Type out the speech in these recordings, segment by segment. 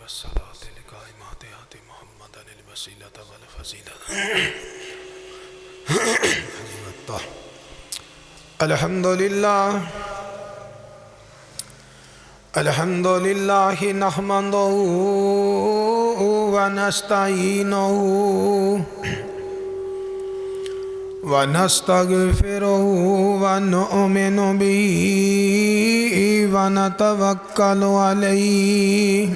والصلاة القائمة آت محمدا الوسيلة والفضيلة الحمد لله نحمده ونستعينه ونستغفره ونؤمن به ونتوكل عليه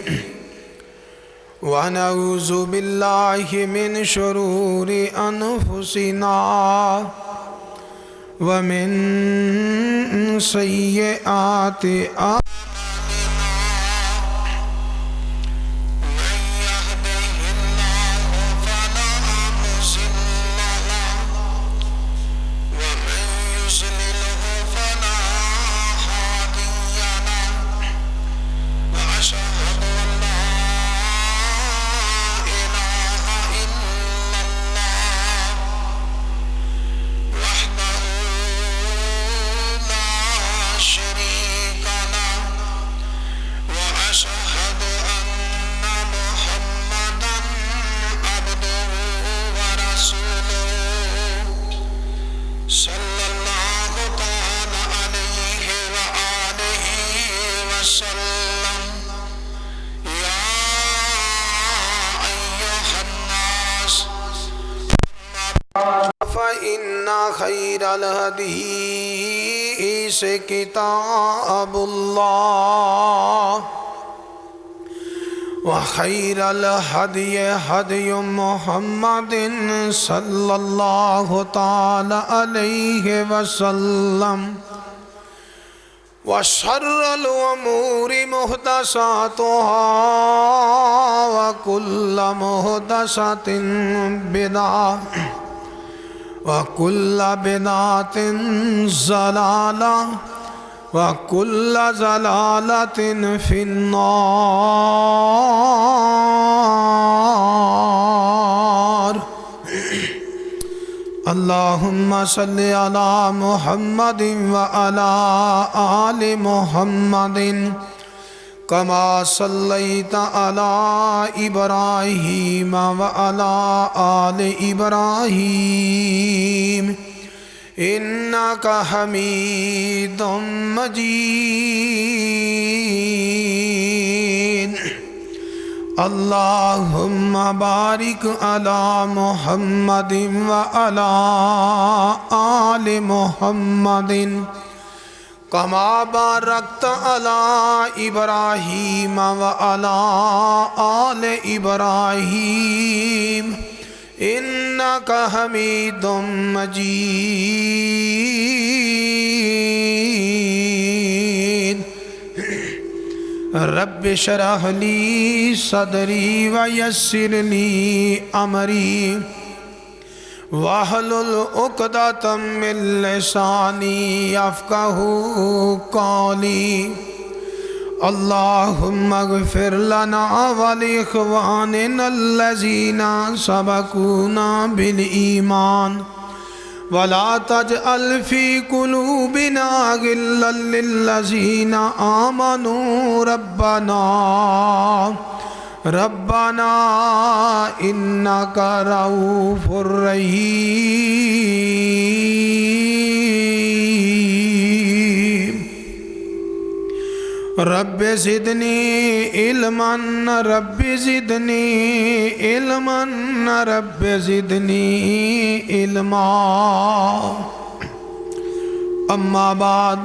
ونعوذ بالله من شرور أنفسنا ومن سيئات أعمالنا فإن خير الحديث كتاب الله وخير الهدي هدي محمد صلى الله تعالى عليه وسلم وشر الأمور محدثاتها وكل محدثة بدعة وكل بدعة ضلالة وكل ضلالة في النار اللهم صل على محمد وعلى آل محمد كما صليت على إبراهيم وعلى آل إبراهيم إنك حميد مجيد اللهم بارك على محمد وعلى آل محمد كما باركت على إبراهيم وعلى آل إبراهيم إنك حميد مجيد رب اشرح لي صدري ويسر لي أمري واحلل عقدة من لساني يفقهوا قولي اللهم اغفر لنا ولإخواننا الذين سبقونا بالإيمان ولا تجعل في قلوبنا غلا للذين آمنوا ربنا إنك رؤوف رحيم رب زدني علما رب زدني علما رب زدني علما أما بعد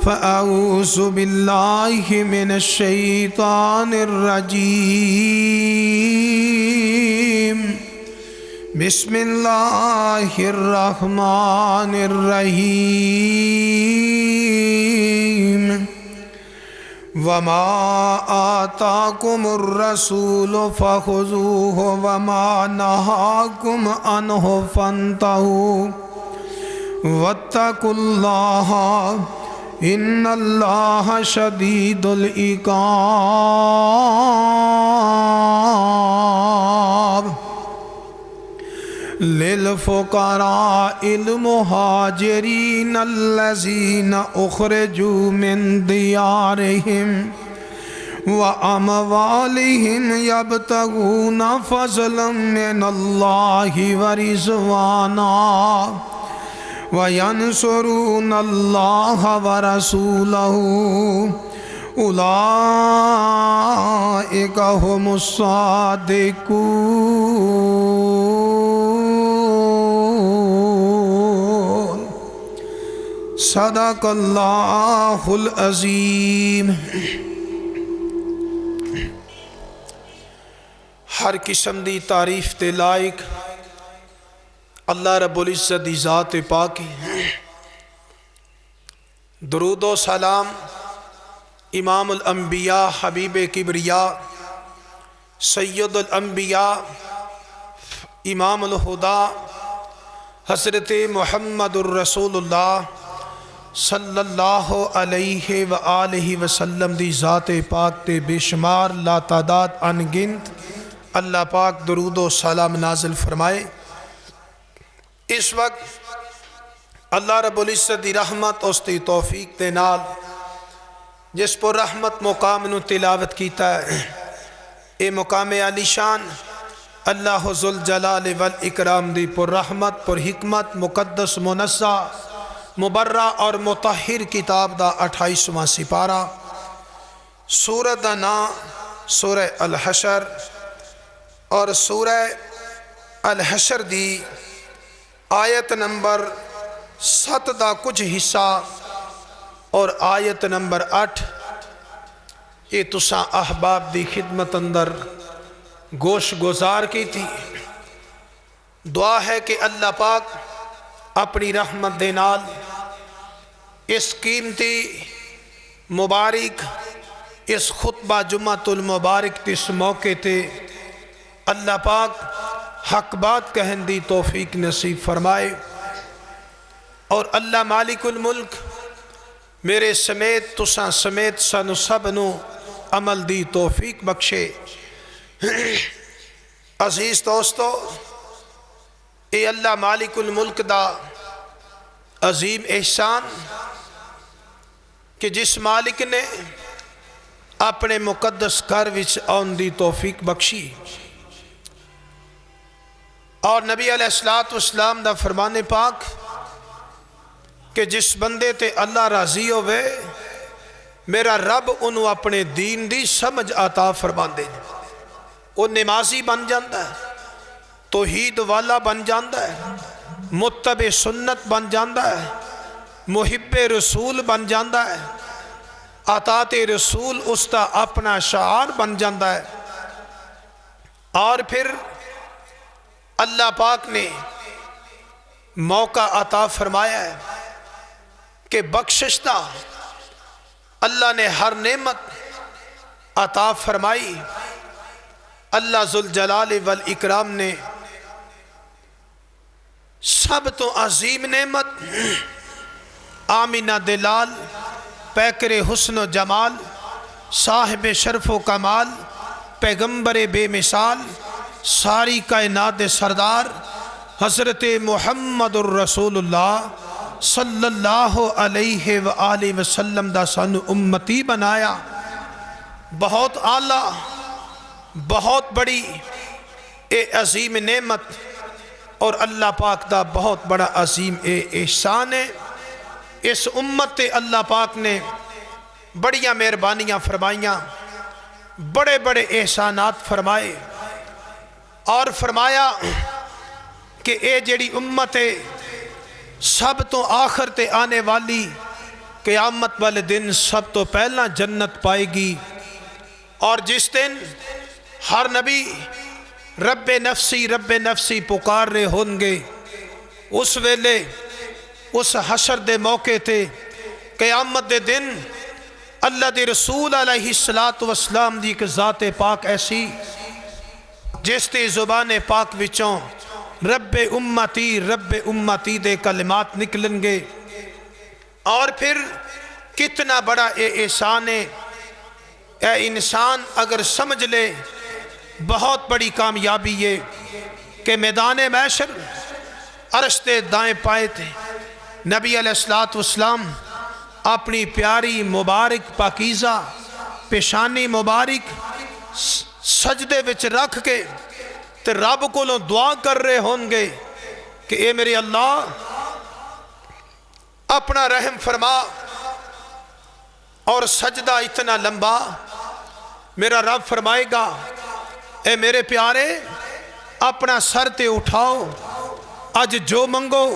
فأعوذ بالله من الشيطان الرجيم بسم الله الرحمن الرحيم وما آتاكم الرسول فخذوه وما نهاكم عنه فانتهوا واتقوا الله إن الله شديد العقاب للفقراء المهاجرين الذين أخرجوا من ديارهم وأموالهم يبتغون فضلا من الله ورضوانا وينصرون الله ورسوله أولئك هم الصادقون صدق اللہ العظیم۔ ہر قسم دی تعریف تے لائق اللہ رب العزت دی ذات پاک ہے۔ درود و سلام امام الانبیاء حبیب کبریاء سید الانبیاء امام الہدا حضرت محمد الرسول اللہ صلی اللہ علیہ وآلہ وسلم دی ذات پاک تے بے شمار لا تعداد انگنت اللہ پاک درود و سلام نازل فرمائے۔ اس وقت اللہ رب العزت دی رحمت اس دی توفیق دے نال جس پر رحمت مقام نو تلاوت کیتا ہے، اے مقام علی شان اللہ ذوالجلال والاکرام دی پر رحمت پر حکمت مقدس منزہ مبرہ اور مطہر کتاب دا 28واں سپارہ، سورہ دا نام سورہ الحشر اور سورہ الحشر دی آیت نمبر 7 دا کچھ حصہ اور آیت نمبر 8 یہ تساں احباب دی خدمت اندر گوش گزار کی تھی۔ دعا ہے کہ اللہ پاک اپنی رحمت دے نال اس قیمتی مبارک اس خطبہ جمعۃ المبارک اس موقع تے اللہ پاک حق بات کہن دی توفیق نصیب فرمائے، اور اللہ مالک الملک میرے سمیت تساں سمیت سانو سب نو عمل دی توفیق بخشے۔ عزیز دوستو، اے اللہ مالک الملک دا عظیم احسان کہ جس مالک نے اپنے مقدس گھر وچ آن دی توفیق بخشی، اور نبی علیہ السلام دا فرمان پاک کہ جس بندے تے اللہ راضی ہوئے میرا رب انہوں اپنے دین دی سمجھ عطا فرما دے، وہ نمازی بن جاندہ ہے، توحید والا بن جاندہ ہے، متبع سنت بن جاندہ ہے، محب رسول بن جاندہ ہے، اطاعت رسول اس کا اپنا شعار بن جاندہ ہے۔ اور پھر اللہ پاک نے موقع عطا فرمایا ہے کہ بخشش دا اللہ نے ہر نعمت عطا فرمائی۔ اللہ ذوالجلال والاکرام نے سب تو عظیم نعمت آمینہ دلال پیکر حسن و جمال صاحب شرف و کمال پیغمبر بے مثال ساری کائنات سردار حضرت محمد الرسول اللہ صلی اللہ علیہ وآلہ وسلم دا سانو امتی بنایا۔ بہت اعلیٰ بہت بڑی اے عظیم نعمت اور اللہ پاک دا بہت بڑا عظیم اے احسان ہے۔ اس امت تے اللہ پاک نے بڑیاں مہربانیاں فرمائیاں، بڑے بڑے احسانات فرمائے، اور فرمایا کہ اے جڑی امت ہے سب تو آخر تے آنے والی قیامت والے دن سب تو پہلا جنت پائے گی، اور جس دن ہر نبی رب نفسی پکار رہے ہوں گے، اس ویلے اس حشر دے موقع تے قیامت دے دن اللہ دے رسول علیہ السلام دی ایک ذات پاک ایسی جس تے زبان پاک وچوں رب امتی دے کلمات نکلن گے۔ اور پھر کتنا بڑا اے احسان ہے، اے انسان اگر سمجھ لے بہت بڑی کامیابی ہے کہ میدان محشر عرش تے دائیں پائے تھے نبی علیہ السلام اپنی پیاری مبارک پاکیزہ پیشانی مبارک سجدے وچ رکھ کے تے رب کولوں دعا کر رہے ہوں گے کہ اے میرے اللہ اپنا رحم فرما، اور سجدہ اتنا لمبا، میرا رب فرمائے گا اے میرے پیارے اپنا سر تے اٹھاؤ، اج جو منگو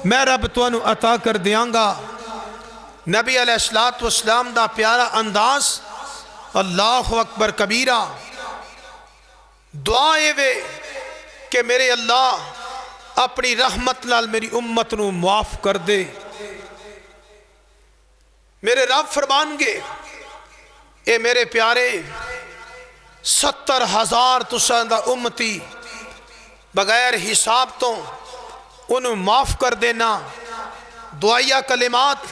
میں رب تانوں عطا کر دیاں گا۔ نبی علیہ السلام دا پیارا انداز، اللہ اکبر کبیرہ، دعا اے وے کہ میرے اللہ اپنی رحمت نال میری امت نو معاف کر دے۔ میرے رب فرمان گے اے میرے پیارے 70,000 تساں دا امتی بغیر حساب تو انہوں معاف کر دینا۔ دعائیہ کلمات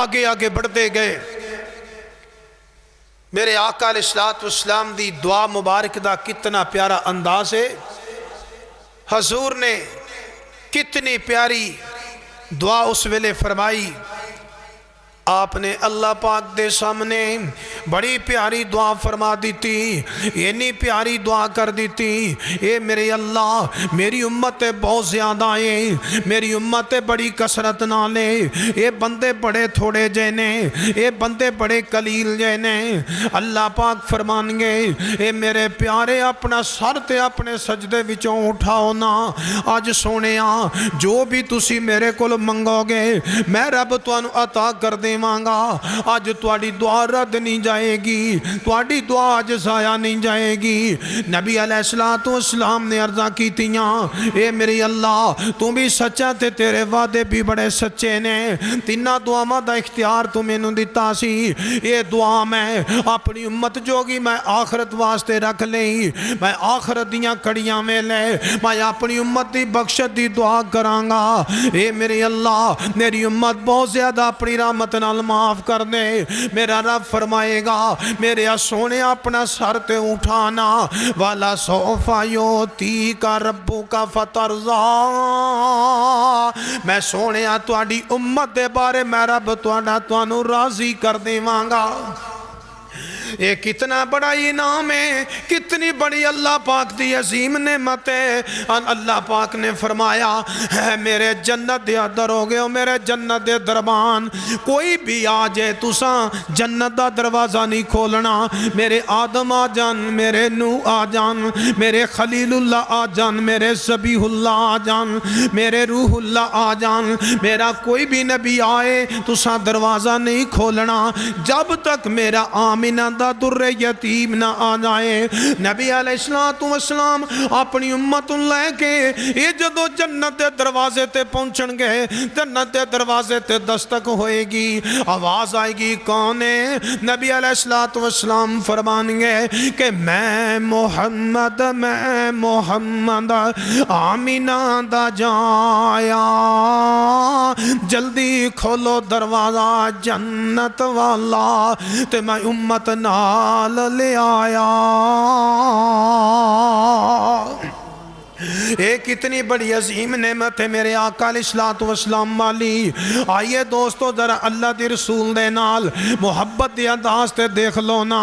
آگے آگے بڑھتے گئے۔ میرے آقا علیہ السلام دی دعا مبارک دا کتنا پیارا انداز ہے۔ حضور نے کتنی پیاری دعا اس ویلے فرمائی۔ آپ نے اللہ پاک دے سامنے بڑی پیاری دعا فرما دیتی، اتنی پیاری دعا کر دیتی، اے میرے اللہ میری امت بہت زیادہ ہے، میری امت بڑی کثرت نالے، اے بندے بڑے تھوڑے جینے، اے بندے بڑے قلیل جینے۔ اللہ پاک فرمان گے اے میرے پیارے اپنا سر تے اپنے سجدے وچوں اٹھاؤ نا، آج سونیا جو بھی تسی میرے کول منگو گے میں رب تانوں عطا کر دے مانگا۔ آج تواڈی دعا رد نہیں جائے گی، تواڈی دعا آج ضائع نہیں جائے گی۔ نبی علیہ السلام نے عرضہ کی تیاں اے میرے اللہ تو بھی سچا تے تیرے وعدے بھی بڑے سچے نے، تینہ دعا دا اختیار تو میں نے دیتا سی، اے دعا میں اپنی امت جوگی میں آخرت واسطے رکھ لئی، میں آخرت دیاں کڑیاں میں لے میں اپنی امت دی بخشت دی دعا کرانگا۔ اے میرے اللہ میری امت بہت زیادہ اپنی رحمت نال معاف کر دے۔ میرا رب فرمائے گا میرے سونے اپنا سر تے اٹھانا، والا سوفا یوتی کا ربو کا فترزا، میں سونے تواڈی امت دے بارے میں رب تانوں راضی کر دیواں گا۔ یہ کتنا بڑا انعام ہے، کتنی بڑی اللہ پاک دی عظیم نعمت ہے۔ اللہ پاک نے فرمایا ہے میرے جنت دے دروگے ہو، میرے جنت دے دربان کوئی بھی آ جائے تساں جنت دا دروازہ نہیں کھولنا۔ میرے آدم آ جان، میرے نوح آ جان، میرے خلیل اللہ آ جان، میرے ذبیح اللہ آ جان، میرے روح اللہ آ جان، میرا کوئی بھی نبی آئے تساں دروازہ نہیں کھولنا جب تک میرا آمینہ دا در یتیم نہ آ جائے۔ نبی علیہ السلام اپنی امت لے کے یہ جدو جنت دے دروازے تے پہنچن گے، جنت دے دروازے تے دستک ہوئے گی، آواز آئے گی کون ہے؟ نبی علیہ السلام فرمان گے کہ میں محمد آمینہ دا جایا، جلدی کھولو دروازہ جنت والا تے میں امت نال لے آیا۔ ایک اتنی بڑی عظیم نعمت ہے میرے آقا علیہ السلام والی۔ آئیے دوستو ذرا اللہ دی رسول دے نال محبت دی انداز تے دیکھ لو نا،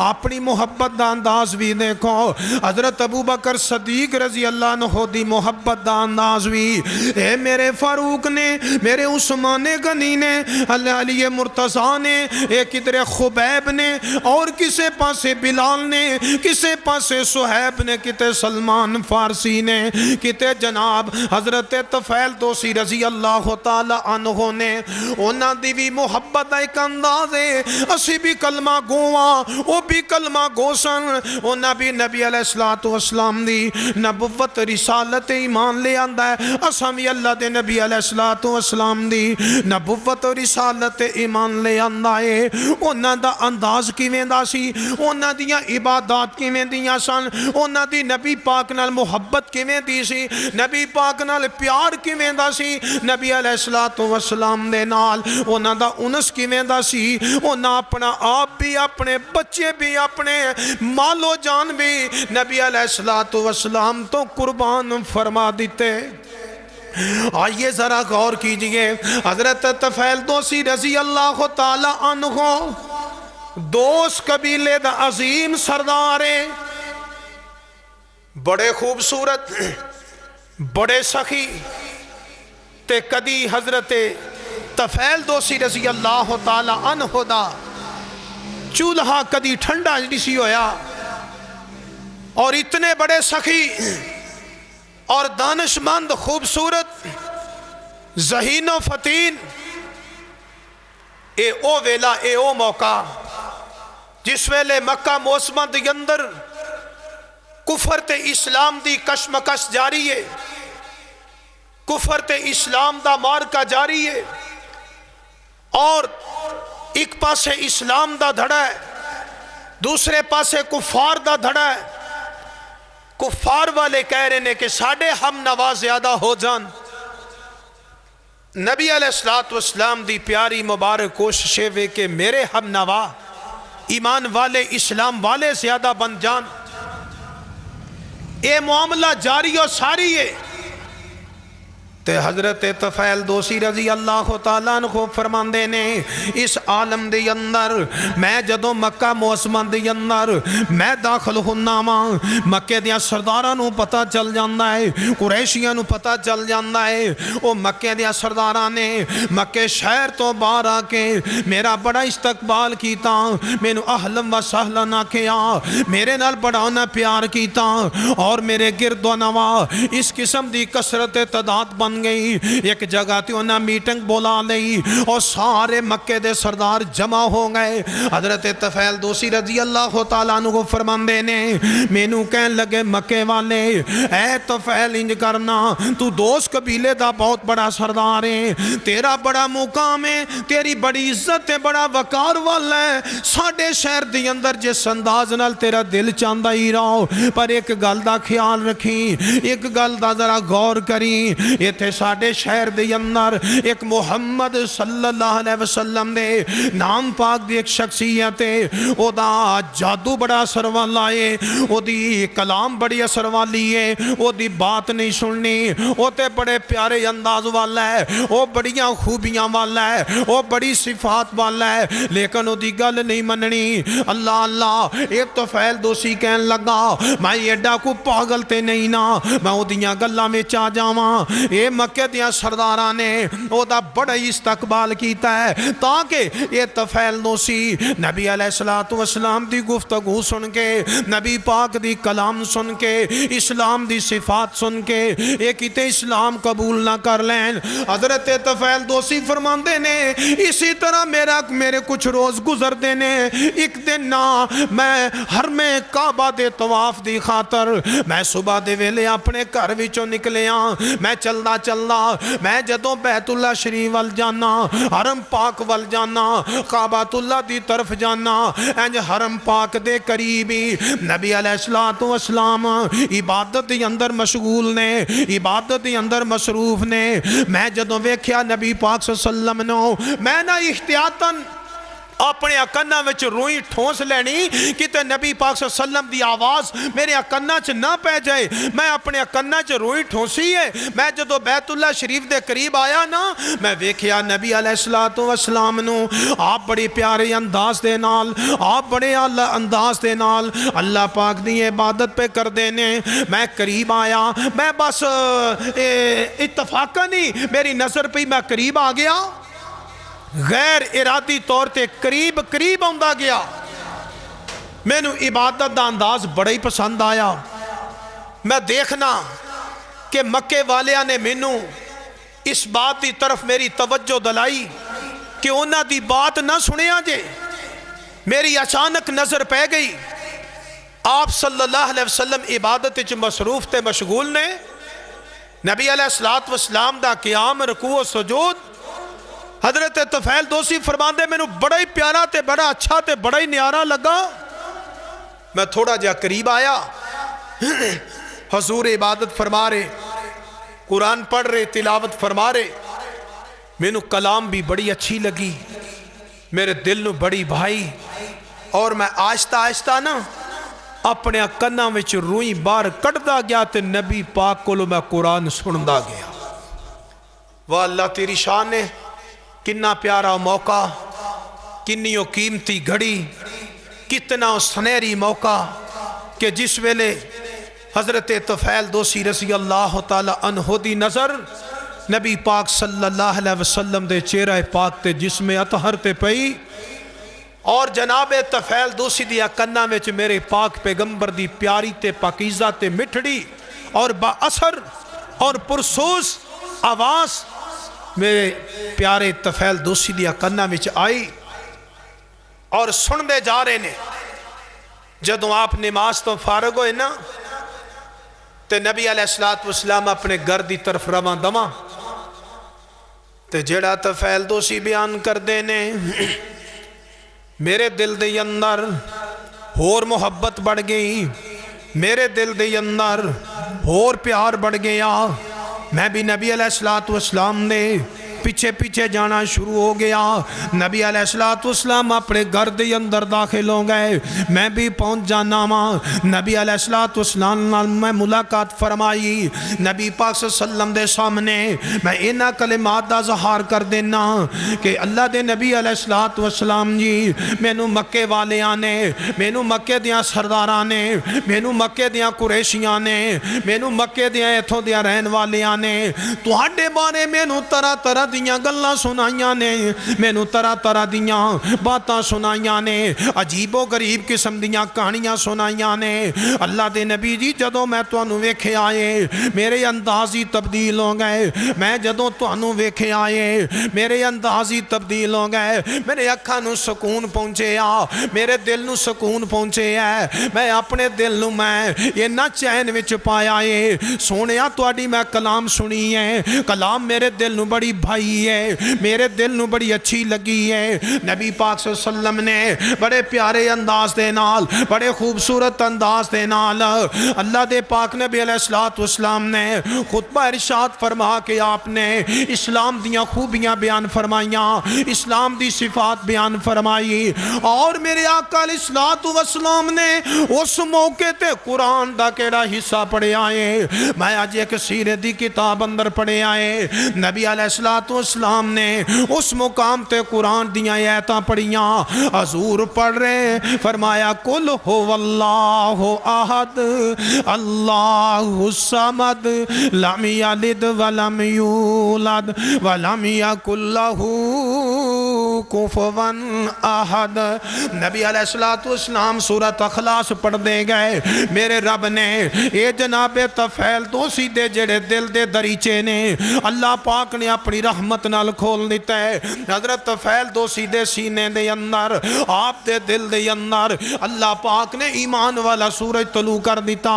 اپنی محبت دا انداز بھی دیکھو۔ حضرت ابوبکر صدیق رضی اللہ عنہ دی محبت دا انداز بھی، اے میرے فاروق نے، میرے عثمان غنی نے، علی مرتضیٰ نے، ایک ادھر خبیب نے، اور کسے پاسے بلال نے، کسے پاسے صہیب نے، کتے سلمان فارسی نے، کتے جناب حضرت طفیل دوسی رضی اللہ تعالی عنہ نے۔ انہاں دی بھی محبت ایک انداز ہے، اسی بھی کلمہ گواں، وہ بھی کلمہ گوسن، انہاں بھی نبی علیہ السلام دی نبوت رسالت ایمان لے آندہ ہے، اساں بھی اللہ دے نبی علیہ السلام دی نبوت رسالت ایمان لے آندہ ہے۔ انہاں دا انداز کیویں دا سی، انہاں دیاں عبادات کیویں دیاں سن، انہاں دی نبی پاک نال محبت کیویں دی سی، نبی پاک نال پیار کیویں دا سی، نبی علیہ السلام دے نال انہاں دا انس کیویں دا سی، انہاں اپنا آپ بھی، اپنے بچے بھی، اپنے مال و جان بھی نبی علیہ السلام تو قربان فرما دیتے۔ آئیے ذرا غور کیجئے، حضرت طفیل دوسی رضی اللہ تعالی عنہ دوست قبیلے دا عظیم سردار ہے، بڑے خوبصورت، بڑے سخی، تے کدی حضرت طفیل دوسی رضی اللہ تعالی عنہ دا چولہا کدی ٹھنڈا نہیں سی ہویا، اور اتنے بڑے سخی اور دانشمند، خوبصورت، ذہین و فتین، اے او ویلا، اے او موقع جس ویلے مکہ موسمہ دے اندر کفر تے اسلام دی کشمکش جاری ہے، کفر تے اسلام دا مارکا جاری ہے، اور ایک پاسے اسلام دا دھڑا ہے، دوسرے پاسے کفار دا دھڑا ہے۔ کفار والے کہہ رہے ہیں کہ ساڑھے ہم نوا زیادہ ہو جان، نبی علیہ السلام دی پیاری مبارک کوششیں وے کہ میرے ہم نوا ایمان والے، اسلام والے زیادہ بن جان، اے معاملہ جاری و ساری ہے۔ تے حضرت طفیل دوسی رضی اللہ تعالیٰ عنہ فرماندے نے اس عالم دے اندر میں جدوں مکہ موسمہ دے اندر میں داخل ہونا ماں، مکہ دیاں سرداراں نو پتہ چل جاندا ہے، قریشیاں نو پتہ چل جاندا ہے، او مکہ دیاں سرداراں نے مکہ شہر تو باہر آ کے میرا بڑا استقبال کیتا، مینو اہلا و سہلا نہ کیا، میرے نال بڑا نہ پیار کیتا، اور میرے گرد و نوا اس قسم دی کثرت تعداد بن گئی۔ ایک جگہ تے انہاں میٹنگ بولا لئی اور سارے مکے دے سردار جمع ہو گئے۔ حضرت طفیل دوسی رضی اللہ تعالیٰ عنہ کو فرماندے نے مینوں کہن لگے مکے والے، اے طفیل انج کرنا، تو دوست قبیلے دا بہت بڑا سردار ہے، تیرا بڑا مقام ہے، تیری بڑی عزت ہے، بڑا وقار والا ہے، ساڑھے شہر دی اندر جس انداز نال تیرا دل چاندہ ہی رہو، پر ایک گل دا خیال رکھی، ایک گل دا ذرا غور کری، یہ تھے ساڑھے شہر دے اندر ایک محمد صلی اللہ علیہ وسلم دے نام پاک دی ایک شخصیت ہے، او دا جادو بڑا اثر والا ہے، او دی کلام بڑی اثر والی ہے، او دی بات نہیں سننی، او تے بڑے پیارے انداز والا ہے، او بڑیاں خوبیاں والا ہے، او بڑی صفات والا ہے، لیکن او دی گل نہیں مننی۔ اللہ اللہ، ایک طفیل دوسی کہن لگا میں ایڈا کو پاگل تے نہیں نا، میں او دیاں گلاں میں چاہ جاواں، اے مکہ دیاں سرداراں نے او دا بڑا استقبال کیتا ہے تاکہ یہ طفیل دوسی نبی علیہ السلام دی گفتگو سن کے، نبی پاک دی کلام سن کے، اسلام دی صفات سن کے ایک کتے اسلام قبول نہ کر لین۔ حضرت طفیل دوسی فرماندے نے اسی طرح میرے کچھ روز گزر دینے، ایک دن نہ میں حرم کعبہ دے طواف دی خاطر میں صبح دے ویلے اپنے گھر وچوں نکلیاں، میں چلدا میں جدوں بیت اللہ شریف وال جانا، حرم پاک وال جانا، کعبۃ اللہ دی طرف جانا، انج حرم پاک دے قریبی نبی علیہ السلام عبادت دی اندر مشغول نے، عبادت دی اندر مصروف نے۔ میں جدوں ویکھیا نبی پاک صلی اللہ علیہ وسلم نو، میں نہ احتیاطاً اپنے اکنہ وچ روئی ٹھونس لینی کہ نبی پاک صلی اللہ علیہ وسلم دی آواز میرے اکنہ چ نہ پہ جائے، میں اپنے اکنہ چ روئی ٹھونسی ہے۔ میں جدو بیت اللہ شریف دے قریب آیا نا، میں ویکھیا نبی علیہ السلام نو آپ بڑی پیارے انداز دے نال، آپ بڑے اعلیٰ انداز دے نال اللہ پاک دی عبادت پہ کر دینے۔ میں قریب آیا، میں بس اتفاقا نہیں میری نظر پہ میں قریب آ گیا، غیر ارادی طور تے قریب آندا گیا۔ میں نو عبادت دا انداز بڑا ہی پسند آیا۔ میں دیکھنا کہ مکے والیاں نے میں نو اس بات دی طرف میری توجہ دلائی کہ انہاں دی بات نہ سنیا جے۔ میری اچانک نظر پہ گئی، آپ صلی اللہ علیہ وسلم عبادت وچ مصروف تے مشغول نے، نبی علیہ السلام دا قیام، رکوع و سجود۔ حضرت طفیل دوسی فرماندے میں نو بڑا ہی پیارا تے بڑا اچھا تے بڑا ہی نیارا لگا۔ میں تھوڑا جا قریب آیا، حضور عبادت فرما رہے، قرآن پڑھ رہے، تلاوت فرما رہے، میں نو کلام بھی بڑی اچھی لگی، میرے دل نو بڑی بھائی، اور میں آہستہ آہستہ نا اپنے کناں وچ روئی باہر کٹدا گیا تے نبی پاک کولو میں قرآن سندا گیا۔ واہ اللہ تیری شان ہے، کنا پیارا موقع، کنیوں قیمتی گھڑی، کتنا سنہری موقع کہ جس ویلے حضرت طفیل دوسی رضی اللہ تعالی عنہ دی نظر نبی پاک صلی اللہ علیہ وسلم دے چہرہ پاک تے جسم اطہر تے پئی اور جناب طفیل دوسی دیا کنہ وچ میرے پاک پیغمبر دی پیاری تے پاکیزہ تے مٹھڑی اور با اثر اور پرسوس آواز میرے پیارے طفیل دوسی دیا کنہ وچ آئی اور سن دے جا رہے نے جدوں آپ نماز تو فارغ ہوئے نا تے نبی علیہ السلام اپنے گھر دی طرف رواں دواں تے جڑا طفیل دوسی بیان کر دینے میرے دل دے اندر اور محبت بڑھ گئی، میرے دل دے اندر اور پیار بڑھ گیا، میں بھی نبی علیہ السلام نے پیچھے پیچھے جانا شروع ہو گیا۔ نبی علیہ السلام اپنے گھر دے اندر داخل ہو گئے، میں بھی پہنچ جانا ماں نبی علیہ السلام میں ملاقات فرمائی۔ نبی پاک صلی اللہ علیہ وسلم دے سامنے میں انہاں کلمات دا اظہار کر دینا کہ اللہ دے نبی علیہ السلام جی مینوں مکے والیاں نے، مینوں مکے دیاں سرداراں نے، مینوں مکے دیاں قریشیاں نے، مینوں مکے دیاں ایتھوں دیاں رہن والیاں نے تہاڈے بارے مینوں طرح طرح دیاں گلاں سنائیاں نے، مینوں طرح طرح دیاں باتاں سنائیاں نے، عجیب و غریب قسم دیاں کہانیاں سنائیاں نے۔ اللہ دے نبی جی جدوں میں تانوں ویکھے آئے میرے انداز ہی تبدیل ہو گئے، میں جدوں تانوں ویکھے آئے میرے انداز ہی تبدیل ہو گئے، میرے اکھاں نوں سکون پہنچے آ، میرے دل نوں سکون پہنچے ہے، میں اپنے دل نوں میں اینا چین وچ پایا ہے۔ سونیا تواڈی میں کلام سنی ہے، کلام میرے دل نوں بڑی بھائی ہے، میرے دل نوں بڑی اچھی لگی ہے۔ نبی پاک صلی اللہ علیہ وسلم نے بڑے پیارے انداز دے نال، بڑے خوبصورت انداز دے نال اللہ دے پاک نبی علیہ السلام نے خطبہ ارشاد فرما کے آپ نے اسلام دیاں خوبیاں بیان فرمائیاں، اسلام دی صفات بیان فرمائی، اور میرے آقا علیہ السلام نے اس موقع تے قرآن دا کیڑا حصہ پڑھے آئے۔ میں آج ایک سیرے دی کتاب اندر پڑھے آئے، نبی علیہ السلام نے اس مقام تے قرآن دیاں آیتاں پڑھیاں، حضور پڑھ رہے فرمایا قل هو اللہ احد اللہ الصمد لم یلد ولم یولد ولم یکن لہ کفوا احد۔ نبی علیہ السلام سورۃ اخلاص پڑھ دے گئے، میرے رب نے اے جناب طفیل دوسی دے جڑے دل دے دریچے نے اللہ پاک نے اپنی رحمت نال کھول دیتا ہے۔ حضرت طفیل دوسی دے سینے دے اندر، آپ دے دل دے اندر اللہ پاک نے ایمان والا سورج طلوع کر دیتا۔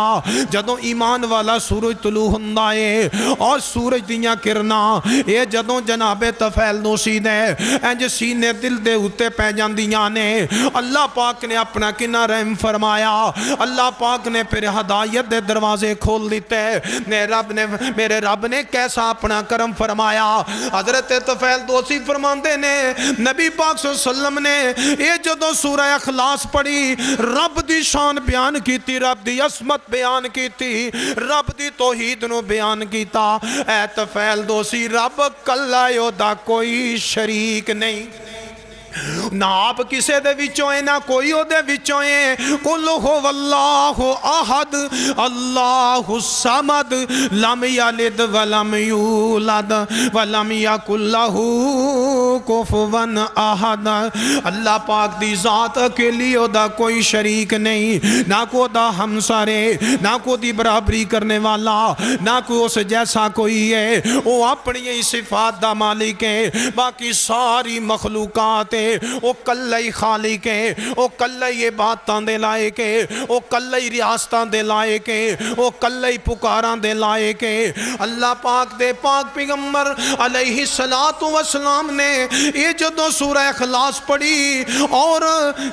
جدوں ایمان والا سورج طلوع ہوندا ہے اور سورج دیاں کرناں اے جدوں جناب طفیل دوسی دے انج سینے دل دے اوتے پے جاندیاں نے، اللہ پاک نے اپنا کنا رحم فرمایا، اللہ پاک نے پھر ہدایت دے دروازے کھول دیتے۔ میرے رب نے کیسا اپنا کرم فرمایا۔ حضرت طفیل دوسی فرماندے نے نبی پاک صلی اللہ علیہ وسلم نے یہ جدوں سورہ اخلاص پڑھی رب دی شان بیان کیتی، رب دی عظمت بیان کیتی، رب دی توحید نو بیان کیتا۔ اے طفیل دوسی رب کلا او دا کوئی شریک نہیں، نہ آپ کسے دے وچوں ہیں نہ کوئی او دے وچوں ہیں۔ قل هو اللہ احد اللہ الصمد لم یلد ولم یولد ولم یکن لہ کفوا احد۔ اللہ پاک دی ذات اکیلی او دا کوئی شریک نہیں، نہ کو دا ہمسرے، نہ کو دی برابری کرنے والا، نہ کو اس جیسا کوئی ہے، وہ اپنی ہی صفات دا مالک ہے۔ باقی ساری مخلوقات وہ کلہی خالق ہے، وہ کلہی عبادتاں دے لائق ہے، وہ کلہی ریاستاں دے لائق ہے، وہ کلہی پکاراں دے لائق ہے۔ اللہ پاک دے پاک پیغمبر علیہ السلام نے یہ جدوں سورہ اخلاص پڑھی اور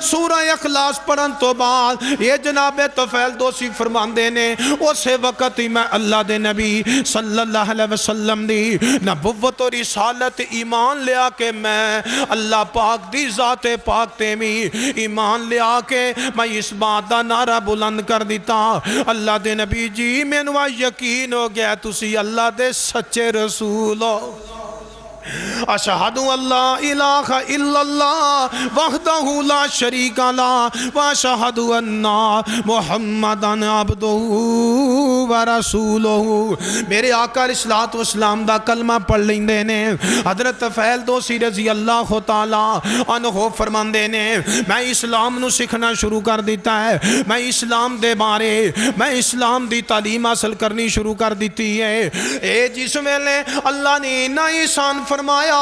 سورہ اخلاص پڑھن تو بعد یہ جناب طفیل دوسی فرماندے نے اسے وقت ہی میں اللہ دے نبی صلی اللہ علیہ وسلم دی نبوت اور رسالت ایمان لیا کہ میں اللہ پاک دی ذات پاک تے میں ایمان لیا کہ میں اس بات دا نعرہ بلند کر دیتا، اللہ دے نبی جی مینوں یقین ہو گیا تسی اللہ دے سچے رسول ہو۔ اشہد اللہ الہ الا اللہ وحدہ لا شریک لہ واشہد ان محمدن عبدہ ورسولہ۔ میرے آقا علیہ الصلوۃ والسلام دا کلمہ پڑھ لیندے نے۔ حضرت طفیل دوسی رضی اللہ تعالی عنہ فرماندے نے میں اسلام نو سکھنا شروع کر دیتا ہے، میں اسلام دے بارے میں اسلام دی تعلیم حاصل کرنی شروع کر دیتی ہے۔ اے جس ویلے اللہ نے اتنا احسان فرمایا،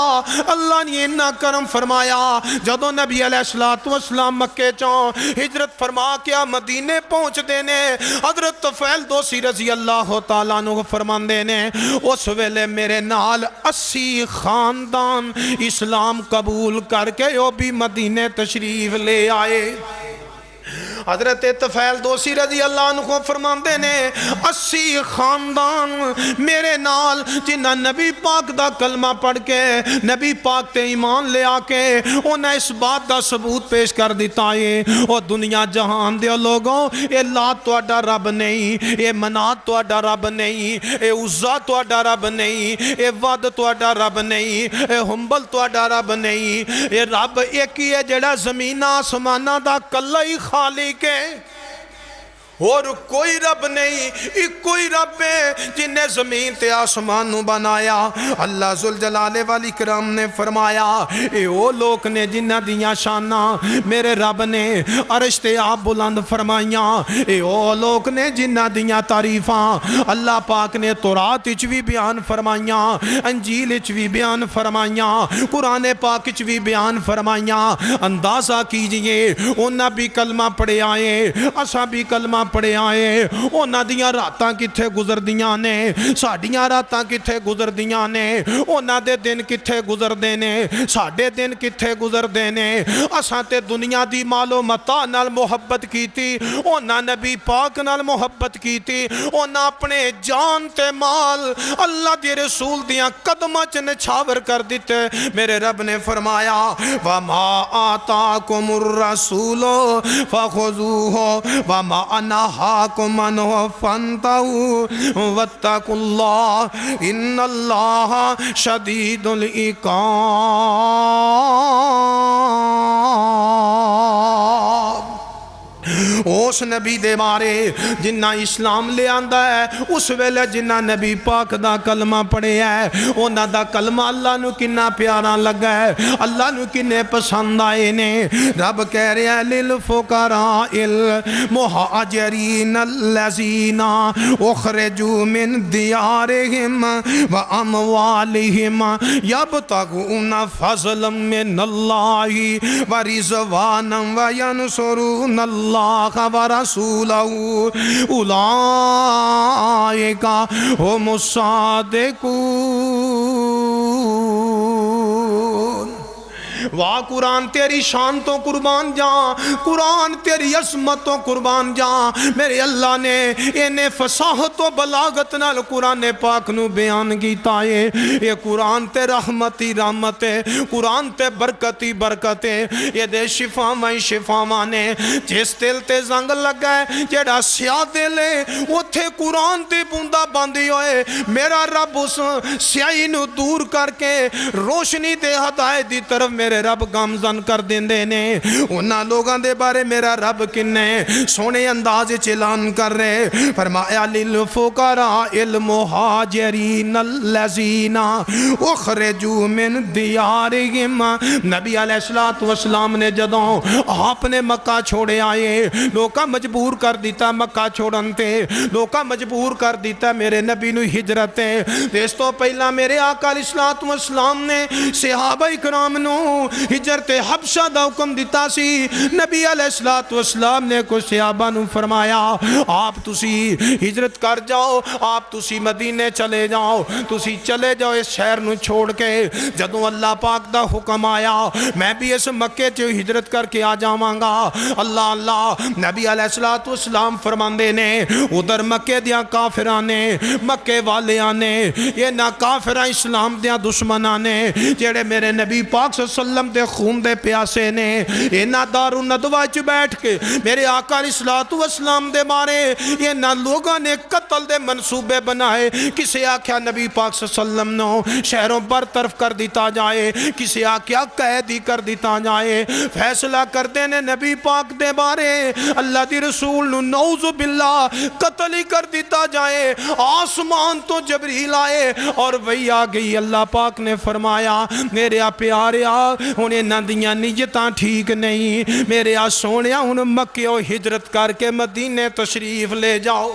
اللہ نے اتنا کرم فرمایا، جدوں نبی علیہ الصلوۃ والسلام مکے چوں ہجرت فرما کے مدینے پہنچ دینے، حضرت طفیل دوسی رضی اللہ تعالیٰ عنہ فرماندے نے اس ویلے میرے نال 80 خاندان اسلام قبول کر کے وہ بھی مدینے تشریف لے آئے۔ حضرت طفیل دوسی رضی اللہ عنہ فرماندے نے 80 خاندان میرے نال جنہ نبی پاک دا کلمہ پڑھ کے نبی پاک تے ایمان لے آکے انہیں اس بات دا ثبوت پیش کر دیتا ہے او دنیا جہان دے لوگوں اے لات توڑا رب نہیں، اے منات توڑا رب نہیں، اے عزا توڑا رب نہیں، اے ود توڑا رب نہیں، اے ہمبل توڑا رب نہیں، اے رب ایک ہی ہے جڑا زمین آسمانہ دا کلہ ہی خالق کے اور کوئی رب نہیں، ایک کوئی رب ہے جن نے زمین تے آسمان نو بنایا۔ اللہ ذوالجلال والاکرام نے فرمایا اے او لوگ نے جنہ دیاں شانہ میرے رب نے عرش تے آپ بلند فرمائیاں، اے او لوگ نے جنہ دیاں تعریفاں اللہ پاک نے تورات اچ بھی بیان فرمائیاں، انجیل اچ بھی بیان فرمائیاں، قرآن پاک اچ بھی بیان فرمائیاں۔ اندازہ کیجئے انہاں بھی کلمہ پڑھے آئے، اساں بھی کلمہ پڑے آئے، انہاں دیاں راتاں کتھے گزر دیاں نے، ساڑیاں راتاں کتھے گزر دیاں نے، انہاں دے دن کتھے گزر دینے، ساڑے دن کتھے گزر دینے۔ اساں تے دنیا دی مال و متاع نال محبت کیتی، انہاں نبی پاک نال محبت کیتی، انہاں اپنے جان تے مال اللہ دی رسول دیاں قدمہ چ نچھاور کر دیتے۔ میرے رب نے فرمایا وَمَا آتَاكُمُ الرَّسُولُ فَخُذُوهُ وَمَا نَهَاكُمْ عَنْهُ فَانْتَهُوا وَاتَّقُوا اللَّهَ إِنَّ اللَّهَ شَدِيدُ الْعِقَابِ۔ اس نبی دے بارے جنہ اسلام لے آندہ ہے، اس ویلے جنہ نبی پاک دا کلمہ پڑھے ہے، انہاں دا کلمہ اللہ نو کنہ پیارا لگا ہے، اللہ نو کنے پسند آئے نے۔ رب کہہ رہے ہیں لِلْفُقَرَاءِ الْمُهَاجِرِينَ الَّذِينَ اُخْرِجُوا مِنْ دِيَارِهِمْ وَأَمْوَالِهِمْ يَبْتَغُونَ فَضْلًا مِنَ اللَّهِ وَرِضْوَانًا وَيَنْصُرُونَ اللَّهَ وَرَسُولَهُ أُولَئِكَ هُمُ الصَّادِقُونَ۔ واہ قرآن تیری شان تو قربان جاں، قرآن تیری عظمت تو قربان جاں۔ میرے اللہ نے انہیں فصاحت و بلاغت نال قرآن پاک نو بیان کیتا ہے۔ یہ قرآن تے رحمتی رحمت ہے، قرآن تے برکتی برکت ہے، یہ دے شفاوائیں شفاوانے۔ جس دل تے زنگ لگا ہے جیڑا سیاہ دل ہے اتھے قرآن تے بوندہ باندھی ہوئے، میرا رب اس سیاہی نو دور کر کے روشنی تے ہدایت دی طرف میرے رب گامزن کر دیندے نے۔ انہاں لوگاں دے بارے میرا رب کنے سونے انداز اعلان کر رہے، فرمایا لِلْفُقَرَاءِ الْمُهَاجِرِينَ الَّذِينَ اُخْرِجُوا مِنْ دِيَارِهِمْ۔ نبی علیہ السلام نے جدوں آپ نے مکہ چھوڑے آئے، لوکاں مجبور کر دیتا مکہ چھوڑن تے، لوکاں مجبور کر دیتا میرے نبی نو ہجرت ہے۔ اس تو پہلا میرے آقا علیہ السلام نے صحابہ اکرام نو ہجرت حبشہ دا حکم دیتا سی۔ نبی علیہ السلام نے کچھ صحابہ نو فرمایا آپ تسی ہجرت کر جاؤ، آپ تسی مدینے چلے جاؤ، تسی چلے جاؤ اس شہر نو چھوڑ کے۔ جدوں اللہ پاک دا حکم آیا میں بھی اس مکے چ ہجرت کر کے آ جاواں گا۔ اللہ اللہ نبی علیہ السلام فرماندے نے ادھر مکے دیاں کافراں نے، مکے والیاں نے، یہ نہ کافراں اسلام دیاں دشمناں نے جڑے میرے نبی پاک صلی اللہ وسلم دے خون دے پیاسے نے اینا دار الندوہ چ بیٹھ کے میرے آقا علیہ الصلوۃ والسلام دے بارے اینا لوگوں نے قتل دے منصوبے بنائے کسے آکھیا نبی پاک صلی اللہ علیہ وسلم نو شہروں پر طرف کر دیتا جائے کسے آکھیا قیدی کر دیتا جائے فیصلہ کر دینے نبی پاک دے بارے اللہ دی رسول نو نعوذ باللہ قتل ہی کر دیتا جائے آسمان تو جبریل آئے اور وہی آ گئی اللہ پاک نے فرمایا میرے پیاریا انہیں ندیاں نیتاں ٹھیک نہیں میرے سونیا ان مکے و ہجرت کر کے مدینے تشریف لے جاؤ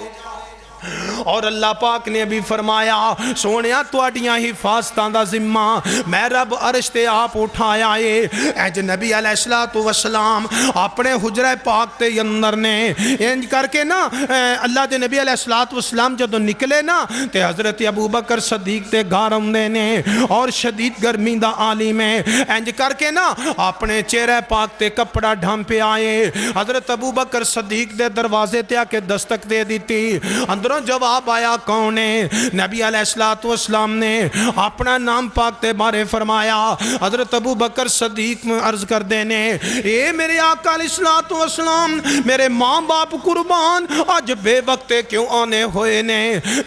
اور اللہ پاک نے بھی فرمایا سونیا تواڈیاں حفاظتاں دا ذمہ میں رب عرش تے آپ اٹھایا ہے نبی علیہ الصلوۃ والسلام اپنے حجرہ پاک تے اندر نے انج کر کے نا اللہ دے نبی علیہ الصلوۃ والسلام جدوں نکلے نا تے حضرت ابوبکر صدیق تے گھر آندے نے اور شدید گرمی دا عالم ہے انج کر کے نا اپنے چہرے پاک تے کپڑا ڈھانپے آئے حضرت ابوبکر صدیق دے دروازے تے آ کے دستک دے دیتی اندروں جواب آیا کون ہے نبی علیہ الصلوۃ والسلام نے اپنا نام پاک تے بارے فرمایا حضرت ابوبکر صدیق میں عرض کر دینے اے میرے آقا علیہ الصلوۃ والسلام میرے ماں باپ قربان آج بے وقتے کیوں آنے ہوئے نے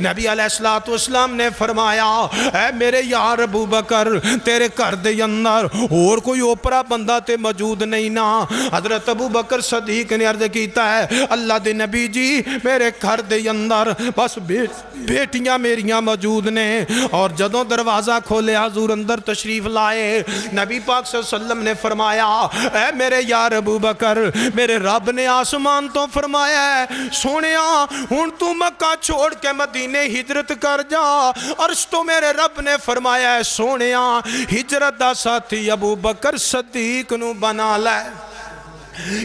نبی علیہ الصلوۃ والسلام نے فرمایا اے میرے یار ابوبکر تیرے گھر دے اندر اور کوئی اوپرا بندہ تے موجود نہیں نا حضرت ابوبکر صدیق نے عرض کیتا ہے اللہ دے نبی جی میرے گھر دے اندر بس بیٹیاں میریاں موجود نے اور جدوں دروازہ کھولے حضور اندر تشریف لائے نبی پاک صلی اللہ علیہ وسلم نے فرمایا اے میرے یار ابوبکر میرے رب نے آسمان تو فرمایا ہے سونیا ہن تو مکہ چھوڑ کے مدینے ہجرت کر جا عرش تو میرے رب نے فرمایا ہے سونیا ہجرت دا ساتھی ابوبکر صدیق نو بنا لے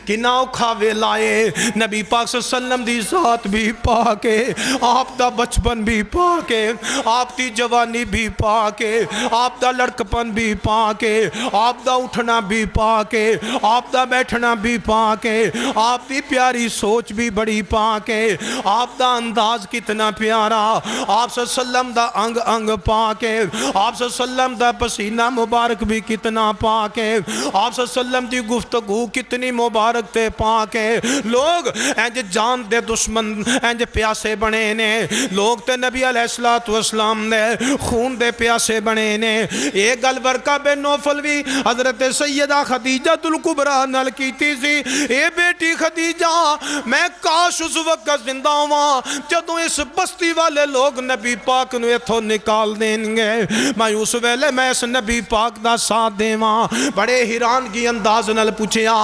کہ ناؤ کھاوے لائے نبی پاک صلی اللہ علیہ وسلم دی ذات بھی پاکے آپ دا بچپن بھی پاکے آپ دی جوانی بھی پاکے آپ دا لڑکپن بھی پاکے آپ دا اٹھنا بھی پاکے آپ دا بیٹھنا بھی پاکے آپ دی پیاری سوچ بھی بڑی پاکے آپ دا انداز کتنا پیارا آپ صلی اللہ علیہ وسلم دا انگ انگ پاکے آپ صلی اللہ علیہ وسلم دا پسینہ مبارک بھی کتنا پاکے آپ صلی اللہ علیہ وسلم دی گفتگو کتنی مبارک تے پاکے لوگ انج جان دے دشمن انج پیاسے بنے نے لوگ تے نبی علیہ الصلوۃ والسلام دے خون دے پیاسے بنے نے ایک گل ورقہ بن نوفل بھی حضرت سیدہ خدیجہ الکبریٰ نال کیتی سی اے بیٹی خدیجہ میں کاش اس وقت زندہ ہوا جدوں اس بستی والے لوگ نبی پاک نو ایتھوں نکال دیں گے میں اس ویلے میں اس نبی پاک دا ساتھ دیواں بڑے حیران کی انداز نال پوچھیا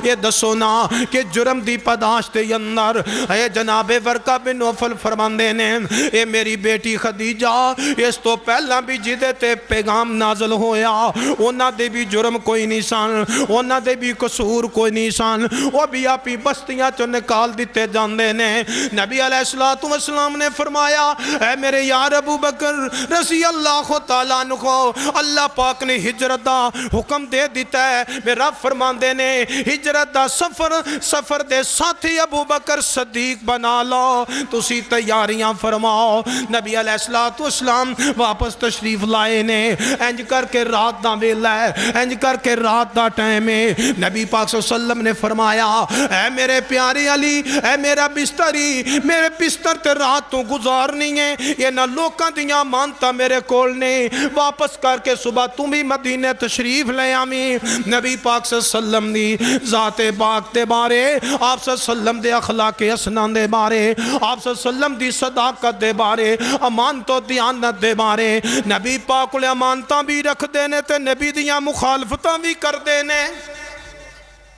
یہ دسو نا کہ جرم دی پداشت اندر اے جناب ورقہ بن نوفل فرماندے نے اے میری بیٹی خدیجہ اس تو پہلا بھی جدے تے پیغام نازل ہویا اونا دے بھی جرم کوئی نہیں سان اونا دے بھی قصور کوئی نہیں سان وہ بھی اپنی بستیاں چو نکال دیتے جاندے نے نبی علیہ الصلوۃ والسلام نے فرمایا اے میرے یار ابوبکر رضی اللہ تعالیٰ عنہ اللہ پاک نے ہجرت دا حکم دے دیتا ہے میرا فرماندے نے ہجرت دا سفر دے ساتھی ابوبکر صدیق بنا لو تسی تیاریاں فرماؤ نبی علیہ الصلوۃ والسلام واپس تشریف لائے نے انج کر کے رات دا ویلا ہے انج کر کے رات دا ٹائم ہے نبی پاک صلی اللہ علیہ وسلم نے فرمایا اے میرے پیارے علی اے میرا بستری میرے بستر تے رات تو گزارنی ہے یہ نہ لوکاں دیاں مانتا میرے کول نے واپس کر کے صبح تم بھی مدینے تشریف لے آمی نبی پاک صلی اللہ علیہ وسلم دی ذات پاک دے بارے آپ صلی اللہ علیہ وسلم دے اخلاق حسنہ دے بارے آپ صلی اللہ علیہ وسلم دی صداقت دے بارے امانت و دیانت دے بارے نبی پاک لے امانتاں بھی رکھ دینے تے نبی دیاں مخالفتاں بھی کر دینے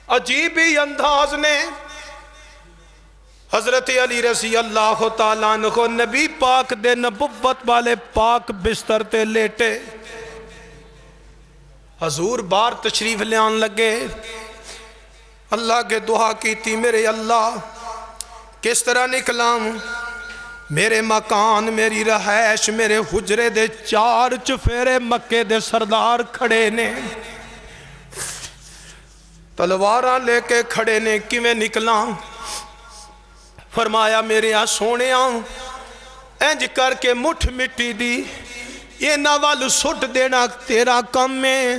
عجیب ہی انداز نے حضرت علی رضی اللہ تعالیٰ عنہ نبی پاک دے نبوت والے پاک بستر تے لیٹے حضور بار تشریف لے آن لگے اللہ کے دعا کی تھی میرے اللہ کس طرح نکلاں میرے مکان میری رہائش میرے حجرے دے چار چفیرے مکے دے سردار کھڑے نے تلواراں لے کے کھڑے نے کیویں نکلاں فرمایا میرے سونے انج کر کے مٹھ مٹی دی یہ نوال سٹ دینا تیرا کم میں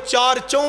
4 4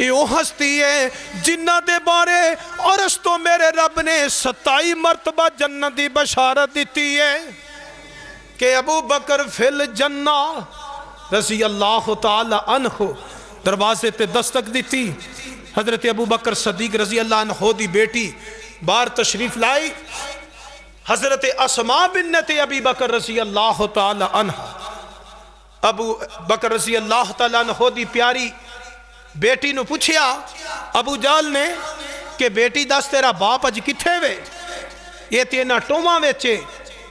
یہ ہستی ہے جنہ دے بارے عرش تو میرے رب نے 27 مرتبہ جنت دی بشارت دیتی ہے کہ ابو بکر فی الجنہ رضی اللہ تعالی عنہ. دروازے تے دستک دیتی. حضرت ابو بکر صدیق رضی اللہ عنہ دی بیٹی باہر تشریف لائی. حضرت اسماء بنت ابی بکر رضی اللہ تعالی عنہ ابو بکر رضی اللہ تعالی عنہ دی پیاری بیٹی نو پوچھیا ابو جال نے کہ بیٹی دس تیرا باپ اج کتھے وے؟ یہ تینا ٹوما ویچے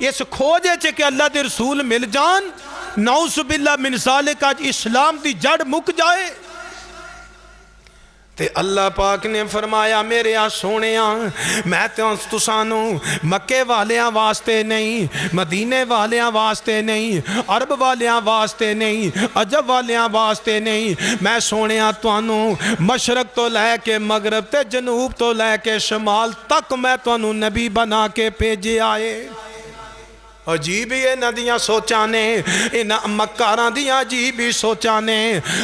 اس کھوجے چے کہ اللہ دے رسول مل جان نعوذ باللہ من ذالک اج اسلام دی جڑ مک جائے. تے اللہ پاک نے فرمایا میرے سونیاں میں تسانوں مکے والیاں واسطے نہیں مدینے والیاں واسطے نہیں عرب والیاں واسطے نہیں عجب والیاں واسطے نہیں میں سونیاں توانوں مشرق تو لے کے مغرب تے جنوب تو لے کے شمال تک میں توانوں نبی بنا کے بھیجے آئے. عجیب یہ ندیاں سوچانے ان مکاران دیاں عجیب ہی سوچانے.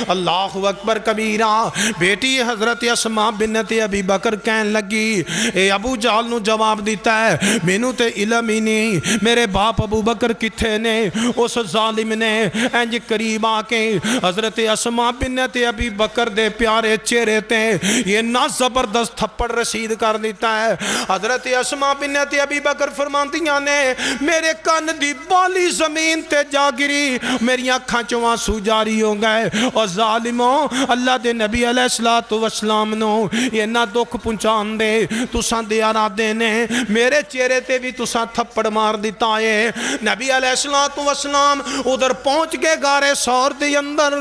اللہ اکبر کبیرہ. بیٹی حضرت اسماء بنت ابی بکر کہن لگی اے ابو جہل نو جواب دیتا ہے مینوں تے علم ہی نہیں میرے باپ ابو بکر کتھے نے. اس ظالم نے انج قریب آ کے حضرت اسماء بنت ابی بکر دے پیارے چہرے تے یہ نہ زبردست تھپڑ رسید کر دیتا ہے. حضرت اسماء بنت ابی بکر فرماندیاں نے میرے کن دی بالی زمین تے جا گری میری آنکھاں چوں آنسو جاری ہو گئے. اور ظالموں اللہ دے نبی علیہ السلام نو یہ نہ دکھ پہنچان دے تساں دے ارادے نے میرے چہرے تے بھی تساں تھپڑ مار دیتا ہے. نبی علیہ السلام ادھر پہنچ کے غار ثور دے اندر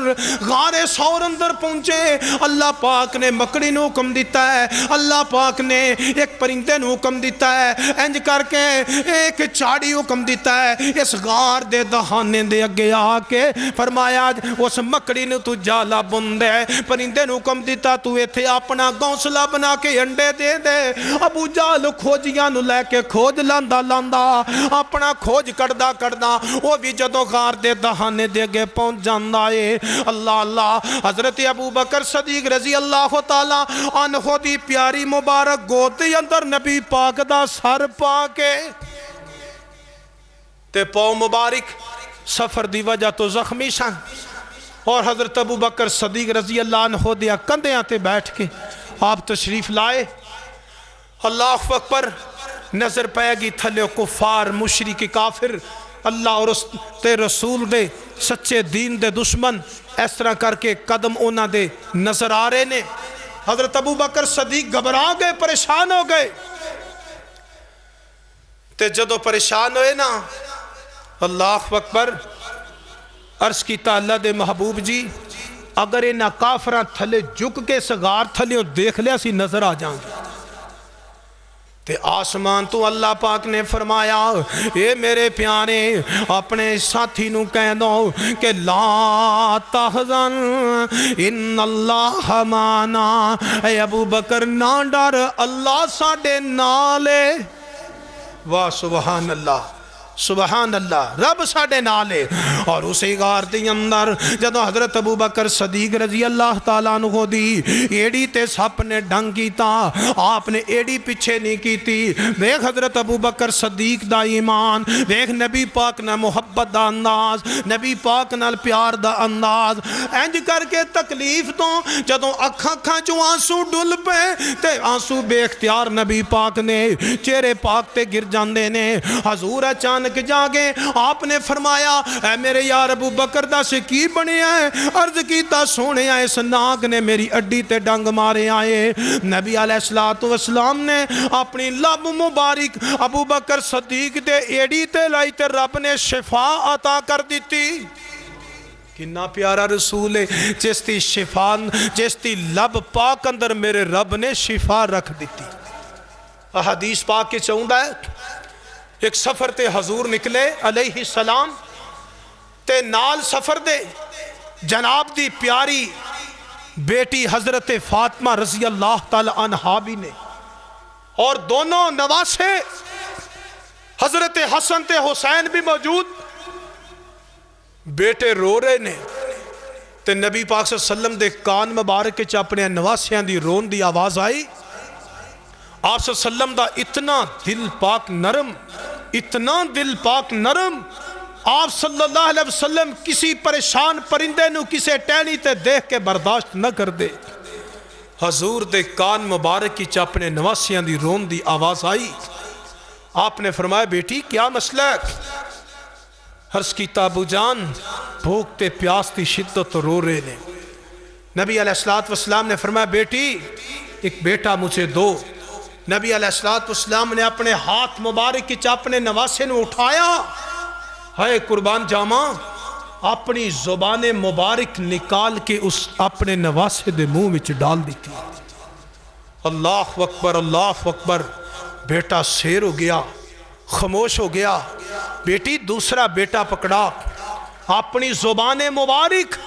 غار ثور اندر پہنچے. اللہ پاک نے مکڑی نو حکم دیتا ہے اللہ پاک نے ایک پرندے نو حکم دیتا ہے انج کر کے ایک چاڑی حکم دیتا ہے اس غار دے دہانے دے اگے آ کے فرمایا اس مکڑی نے تو جالا بندے پرندے نو حکم دیتا تو ایتھے اپنا گھونسلہ بنا کے انڈے دے دے. ابو جال کھوجیاں نو لے کے کھوج لاندا لاندا اپنا کھوج کردہ کردہ وہ بھی جدوں غار دے دہانے دے اگے پہنچ جاندا ہے. اللہ اللہ. حضرت ابو بکر صدیق رضی اللہ تعالی عنہ دی پیاری مبارک گود دے اندر نبی پاک دا سر پا کے تے پاؤ مبارک سفر دی وجہ تو زخمی سن اور حضرت ابو بکر صدیق رضی اللہ عنہ دیا کندیاں تے بیٹھ کے آپ تشریف لائے. اللہ اکبر. نظر پائے گی تھلے کفار مشرک کافر اللہ اور تے رسول دے سچے دین دے دشمن اس طرح کر کے قدم اونا دے نظر آ رہے نے. حضرت ابو بکر صدیق گھبرا گئے پریشان ہو گئے. تے جدو پریشان ہوئے نا اللہ اکبر عرض کیتا اللہ دے محبوب جی اگر انہاں کافراں تھلے جھک کے سگار تھلے دیکھ لیا سی نظر آ جائیں گے. تے آسمان تو اللہ پاک نے فرمایا اے میرے پیارے اپنے ساتھی نو کہہ دو کہ لا تحزن ان اللہ معنا. اے ابو بکر نہ ڈر اللہ ساڈے نالے. واہ سبحان اللہ سبحان اللہ. رب ساڑے نالے. اور اسی غار دی اندر جدو حضرت ابو بکر صدیق رضی اللہ تعالیٰ عنہ دی ایڑی تے سپ نے ڈنگ کیتا آپ نے ایڑی پیچھے نہیں کیتی. دیکھ حضرت ابو بکر صدیق دا ایمان دیکھ نبی پاک نہ محبت دا انداز نبی پاک نہ پیار دا انداز انج کر کے تکلیف تو جدو اکھاں چوں آنسو ڈل پے تے آنسو بے اختیار نبی پاک نے چہرے پاک تے گر جاندے نے. حضور اچانک جاگے آپ نے فرمایا اے میرے یار ابو بکر دا سے کی بنے آئے. عرض کیتا سونے آئے اس ناگ نے میری اڈی تے ڈنگ مارے آئے. نبی علیہ السلام نے اپنی لب مبارک ابو بکر صدیق دے ایڑی تے لائی تے رب نے شفا عطا کر دیتی. کنا پیارا رسول ہے جس دی شفا جس دی لب پاک اندر میرے رب نے شفا رکھ دیتی. حدیث پاک کے چاہندہ ہے ایک سفر تے حضور نکلے علیہ السلام تے نال سفر دے جناب دی پیاری بیٹی حضرت فاطمہ رضی اللہ تعالی عنہا بھی نے اور دونوں نواسے حضرت حسن تے حسین بھی موجود. بیٹے رو رہے نے تے نبی پاک صلی اللہ علیہ وسلم دے کان مبارک چ اپنے نواسیاں دی رون دی آواز آئی. آپ صلی اللہ علیہ وسلم دا اتنا دل پاک نرم، اتنا دل پاک نرم، آپ صلی اللہ علیہ وسلم کسی پریشان پرندے نو کسے ٹہنی تے دیکھ کے برداشت نہ کر دے. حضور دے کان مبارک چ اپنے نواسیاں دی رون دی آواز آئی. آپ نے فرمایا بیٹی کیا مسئلہ ہے؟ عرض کیتا ابو جان بھوک تے پیاس دی شدت رو رہے نے. نبی علیہ السلام نے فرمایا بیٹی ایک بیٹا مجھے دو. نبی علیہ السلام نے اپنے ہاتھ مبارک چ اپنے نواسے نو اٹھایا. ہائے قربان جاما اپنی زبان مبارک نکال کے اس اپنے نواسے دے منہ وچ ڈال دیتی. اللہ اکبر اللہ اکبر. بیٹا سیر ہو گیا، خاموش ہو گیا. بیٹی دوسرا بیٹا پکڑا، اپنی زبان مبارک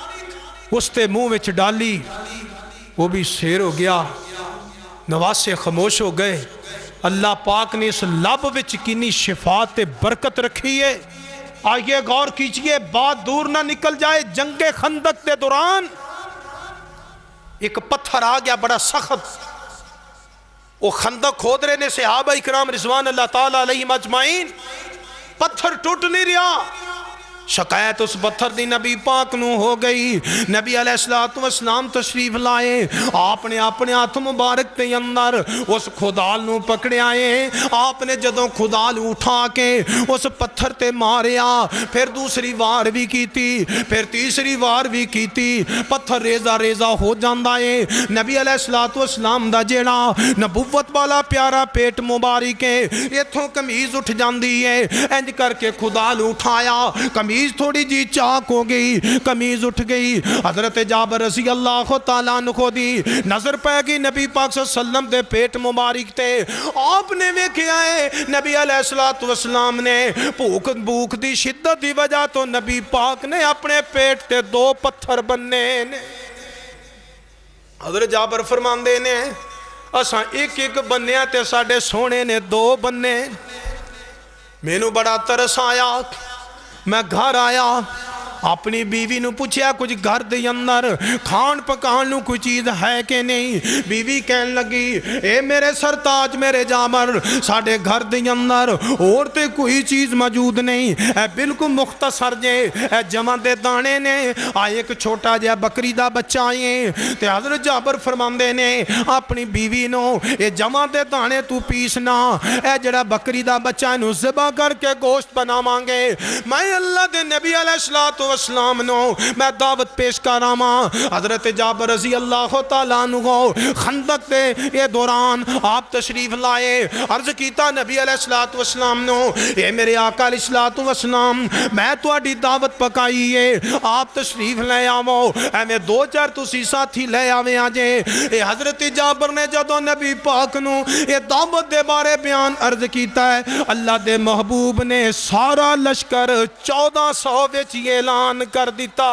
اس تے منہ وچ ڈالی، وہ بھی سیر ہو گیا. نواسے خاموش ہو گئے. اللہ پاک نے اس لب وچ کنی شفا تے برکت رکھی ہے. آئیے غور کیجئے، بات دور نہ نکل جائے. جنگ خندق کے دوران ایک پتھر آ گیا بڑا سخت. وہ خندق کھود رہے نے صحابہ اکرام رضوان اللہ تعالیٰ علیہم اجمعین. پتھر ٹوٹ نہیں رہا. شکایت اس پتھر دی نبی پاک نو ہو گئی. نبی علیہ السلام تشریف لائے. آپ نے اپنے ہاتھ مبارک تے اندر اس خدال نو پکڑے آئے. آپ نے جدوں خدال اٹھا کے اس پتھر تے ماریا، پھر دوسری وار بھی کیتی، پھر تیسری وار بھی کیتی. پتھر ریزہ ریزہ ہو جاندا ہے. نبی علیہ السلام دا جیڑا نبوت والا پیارا پیٹ مبارک ہے، ایتھوں قمیض اٹھ جاندی ہے. انج کر کے خدال اٹھایا، قمیض تھوڑی جی چاک ہو گئی، قمیض اٹھ گئی. حضرت جابر رضی اللہ تعالیٰ عنہ دی نظر پہ گئی نبی پاک صلی اللہ علیہ وسلم دے پیٹ مبارک تے. آپ نے ویکھیا ہے نبی علیہ السلام نے بھوک دی شدت دی وجہ تو نبی پاک نے اپنے پیٹ تے دو پتھر بننے نے. حضرت جابر فرماندے نے اساں ایک ایک بنیا تے ساڈے سونے نے دو بننے. مینوں بڑا ترس آیا. میں گھر آیا، اپنی بیوی نو پوچھیا کچھ گھر دے اندر کھان پکان نو کوئی چیز ہے کہ نہیں. بیوی کہن لگی اے میرے سرتاج میرے جابر، ساڑھے گھر دے اندر اور تے کوئی چیز موجود نہیں. اے بالکل مختصر جے اے جمع دے دانے نے. آئے ایک چھوٹا جا بکری دا بچہ آئے تے حضرت جابر فرماندے نے اپنی بیوی نو اے جمع دے دانے تو پیسنا، اے جڑا بکری دا بچہ نو ذبح کر کے گوشت بنا مانگے. میں اللہ دے نبی علیہ السلام نو میں دعوت پیش کراما. حضرت جابر رضی اللہ تعالیٰ عنہ خندق دے یہ دوران آپ تشریف لائے. عرض کیتا نبی علیہ السلام نو اے میرے آقا علیہ السلام میں تواڈی دعوت پکائی ہے، آپ تشریف لے آو. اے میں دو چار تسی ساتھی لے آویں آجے. اے حضرت جابر نے جدو نبی پاک نو اے دعوت دے بارے بیان عرض کیتا ہے، اللہ دے محبوب نے سارا لشکر 1400 وچ اعلان کر دیتا.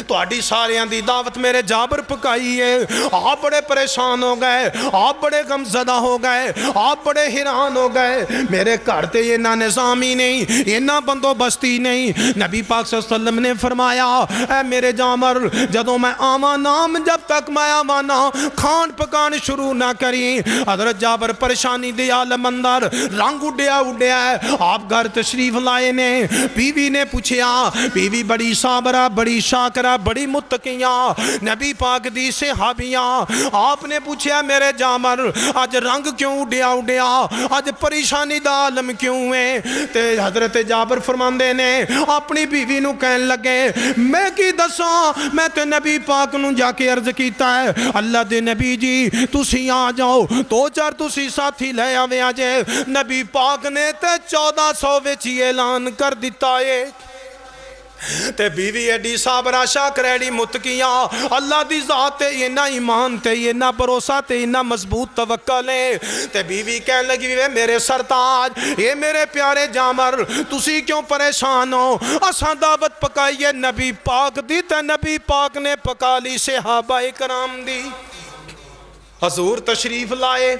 تو آڈی ساریاں دی دعوت میرے جابر پکائی ہے. آپ بڑے پریشان ہو گئے، آپ بڑے غم زدہ ہو گئے، آپ بڑے حیران ہو گئے. میرے گھرتے یہ نہ نظامی نہیں، یہ نہ بندوبستی نہیں. نبی پاک صلی اللہ علیہ وسلم نے فرمایا اے میرے جابر جدوں میں آواں نام جب تک میں آواں نہ کھان پکان شروع نہ کری. حضرت جابر پریشانی دی عالم اندر رنگ اڈیا ہے. آپ گھر تشریف لائے نے. بیوی نے پوچھیا، بیوی بڑی صابرہ بڑی شاکرہ بڑی متقیاں نبی پاک دی صحابیاں. آپ نے پوچھا میرے جابر آج رنگ کیوں اڈیا، آج پریشانی دا عالم کیوں ہے؟ تے حضرت جابر فرماندے نے اپنی بیوی نو کہن لگے میں کی دساں، میں تے نبی پاک نو جا کے عرض کیتا ہے اللہ دے نبی جی تسی آ جاؤ، دو چار تسی ساتھی لے آویں آجے. نبی پاک نے تے 1400 وچ اعلان کر دیتا ہے. تے بیوی ایڈی صابرہ شاکر ایڈی متقیاں اللہ دی ذات تے اینا ایمان تے اینا بھروسہ تے اینا مضبوط توکل ہے. تے بیوی کہنے لگی میرے سرتاج اے میرے پیارے جابر تسی کیوں پریشان ہو؟ اساں دعوت پکائیے نبی پاک دی تے نبی پاک نے پکا لی صحابہ کرام دی. حضور تشریف لائے.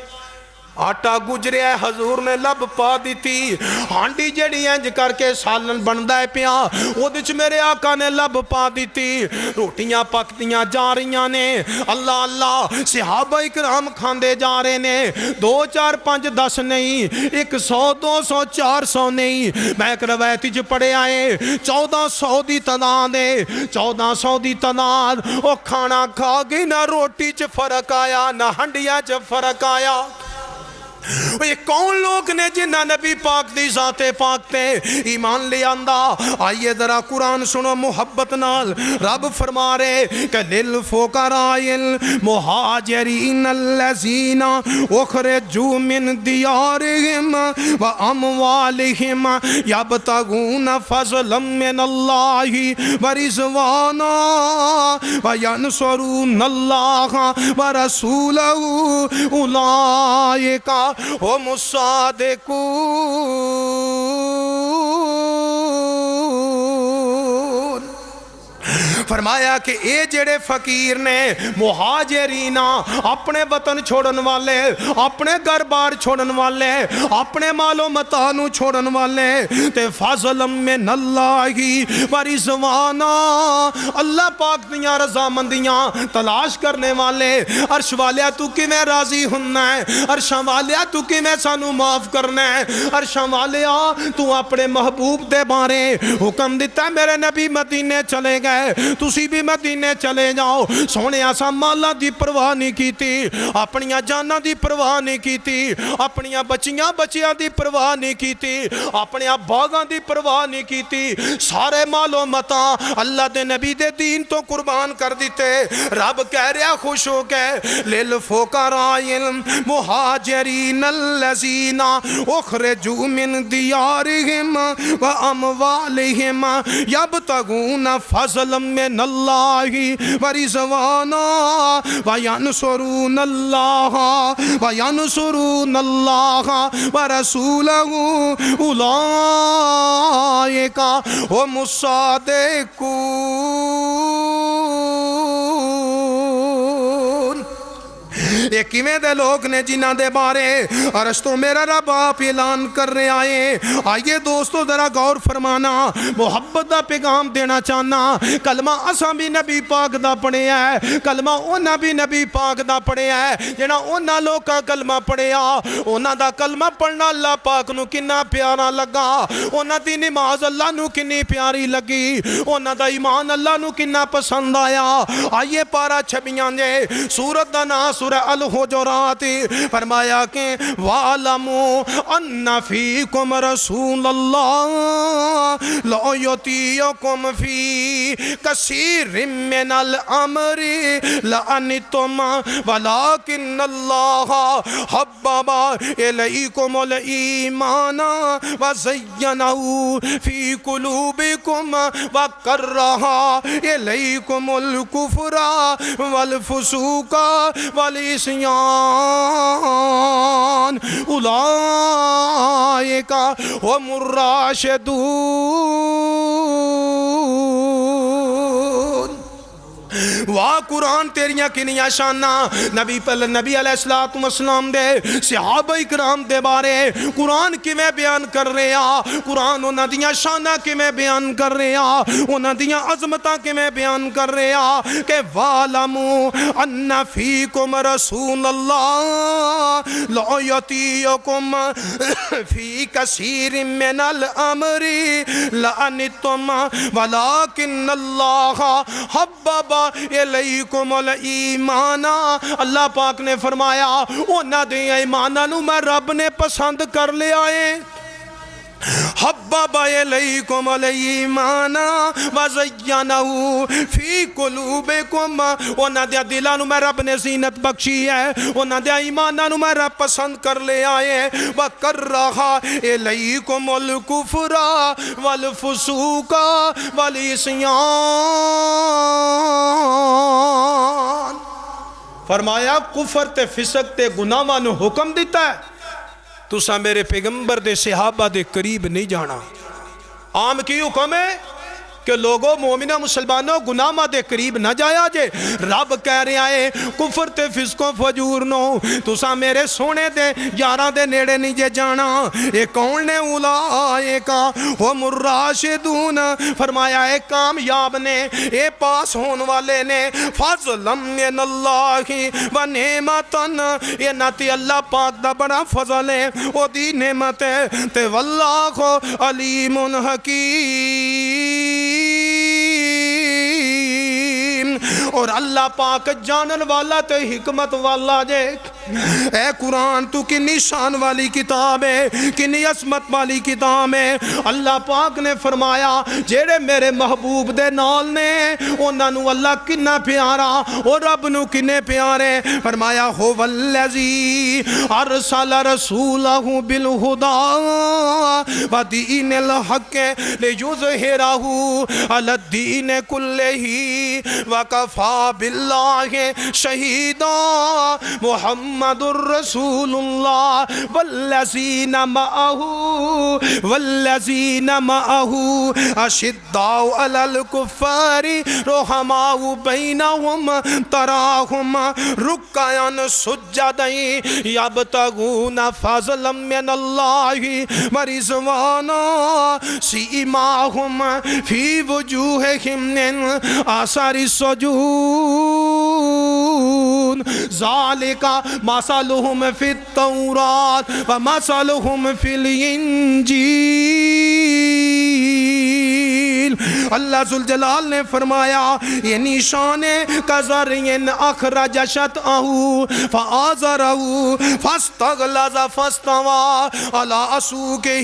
آٹا گجریا حضور نے لب پا دیتی ہانڈی جڑی انج کر کے سالن بندا ہے پیا او وچ میرے آقا نے لب پا دیتی روٹیاں پکتیاں جا رہیاں نے اللہ اللہ صحابہ اکرام کھاندے جا رہے نے 2 4 5 10 نہیں 100 200 400 نہیں میں ایک روایت وچ پڑھے آئے 1400 دی تعداد ہے 1400 دی تعداد او کھانا کھا گئی نہ روٹی چ فرق آیا نہ ہنڈیاں چ فرق آیا یہ کون لوگ نے جنہ نبی پاک دی ذات پاک تے ایمان لے آندہ آئیے ذرا قرآن سنو محبت نال رب فرما رہے کہ للفقراء المہاجرین الذین اخرجوا من دیارہم و اموالہم یبتغون فضلا من اللہ و رضوانا و ینصرون اللہ و رسولہ اولئک ہم الصادقون فرمایا کہ اے جڑے فقیر نے مہاجرین اپنے وطن چھوڑن والے اپنے گھر بار چھوڑن والے اپنے مال و متاع نو چھوڑن والے تے فضل من اللہ و رضوانا اللہ پاک دیاں رضامندیاں تلاش کرنے والے عرش والیا تو کیویں راضی ہونا ہے عرش والیا تو کیویں سانو معاف کرنا ہے عرش والیا تو اپنے محبوب دے بارے حکم دیتا ہے میرے نبی مدینے چلے گئے تسی بھی مدینے چلے جاؤ سونے آسا مالا دی پرواہ نہیں کیتی اپنیاں جانا دی پرواہ نہیں کیتی اپنیاں بچیاں دی پرواہ نہیں کیتی اپنیاں باغاں دی پرواہ نہیں کیتی سارے مال و متاع اللہ دے نبی دے دین تو قربان کر دیتے رب کہہ رہا خوش ہو کے للفقراء المہاجرین الذین اخرجوا من دیارہم و اموالہم یبتغون فضلا من اللہ و رضوانا و ینصرون اللہ و رسولہ اولئک ہم الصادقون یہ کیویں دے لوگ نے جنہ دے بارے ارشتو میرا رب آپ اعلان کر رہے آئے آئیے دوستو ذرا غور فرمانا محبت دا پیغام دینا چاہنا کلمہ اساں بھی نبی پاک دا پڑھے ہے کلمہ اونا بھی نبی پاک دا پڑھے ہے جنہ اونا لوگ کا کلمہ پڑھے اونا دا کلمہ پڑھنا اللہ پاک نو کننا پیارا لگا اونا دی نماز اللہ نو کنی پیاری لگی اونا دا ایمان اللہ نو کننا پسند آیا آئیے پارا چھبیاں جے سورت دا نا سورہ الحجرات فرمایا کہ وَعَلَمُوا أَنَّ فِيكُمْ رَسُولَ اللَّهِ لَا يُطِيعُكُمْ فِي كَثِيرٍ مِّنَ الْأَمْرِ لَعَنِتُّمْ وَلَكِنَّ اللَّهَ حَبَّبَ إِلَيْكُمُ الْإِيمَانَ وَزَيَّنَهُ فِي قُلُوبِكُمْ وَكَرَّهَ إِلَيْكُمُ الْكُفْرَ وَالْفُسُوقَ والعصيان أولئك هم الراشدون واہ قرآن تیریاں کنیاں شانہ نبی علیہ السلام دے صحابہ اکرام دے بارے قرآن کیویں بیان کر رہے قرآن انہاں دیاں شانہ کیویں بیان کر رہے انہاں دیاں عظمتاں کیویں بیان کر رہے کہ وَعَلَمُوا أَنَّ فِيكُمْ رَسُولَ اللَّهِ لَا يُطِيعُكُمْ فِي كَثِيرٍ مِّنَ الْأَمْرِ لَعَنِتُّمْ وَلَكِنَّ اللَّهَ حَبَّبَ الیکم الایمان اللہ پاک نے فرمایا اونا دے ایمانہ نو میں رب نے پسند کر لے آئے حبب الیکم الایمان وزینہ فی قلوبکم اونا دے دلانو میں رب نے زینت بخشی ہے اونا دے ایمانہ نو میں رب پسند کر لے آئے وکرہ الیکم الکفر والفسوق والعصیان فرمایا کفر تے فسق تے گناہاں نو حکم دیتا ہے تُسا میرے پیغمبر دے صحابہ دے قریب نہیں جانا عام کی حکم ہے کہ لوگوں مومنہ مسلمانوں گناہ ماں دے قریب نہ جایا جے رب کہہ رہا ہے کفر تے فسق و فجور نو تسا میرے سونے دے یاراں دے نیڑے نہیں جے جانا اے کون نے اولائکا ہم الراشدون فرمایا اے کامیاب نے اے پاس ہون والے نے فضلا من اللہ و نعمتن یہ ناتی اللہ پاک دا بڑا فضل ہے او دی نعمت ہے تے واللہ علیم حکیم اور اللہ پاک جانن والا تے حکمت والا جے اے قرآن تو کنی شان والی کتاب ہے کنی عظمت والی کتاب ہے اللہ پاک نے فرمایا جیڑے میرے محبوب دے نال نے انہاں نو اللہ کنا پیارا اور رب نو کنے پیارے فرمایا هو الذی ارسل رسولہ بالہدی ودین الحق لیظہرہ علی الدین کلہ وکفی باللہ شہیدا محمد الرسول اللہ والذین معہ اشداء علی الکفار رحماء بینہم تراہم رکعا سجدا یبتغون فضلا من اللہ ورضوانا سیماہم فی وجوہہم من آثار السجود ذالک مثلہم فی التوراۃ ومثلہم فی الانجیل اللہ ذوالجلال نے فرمایا یہ نشان کزرعٍ اخرج شطأہ فآزرہ فاستغلظ فاستوى علی سوقہ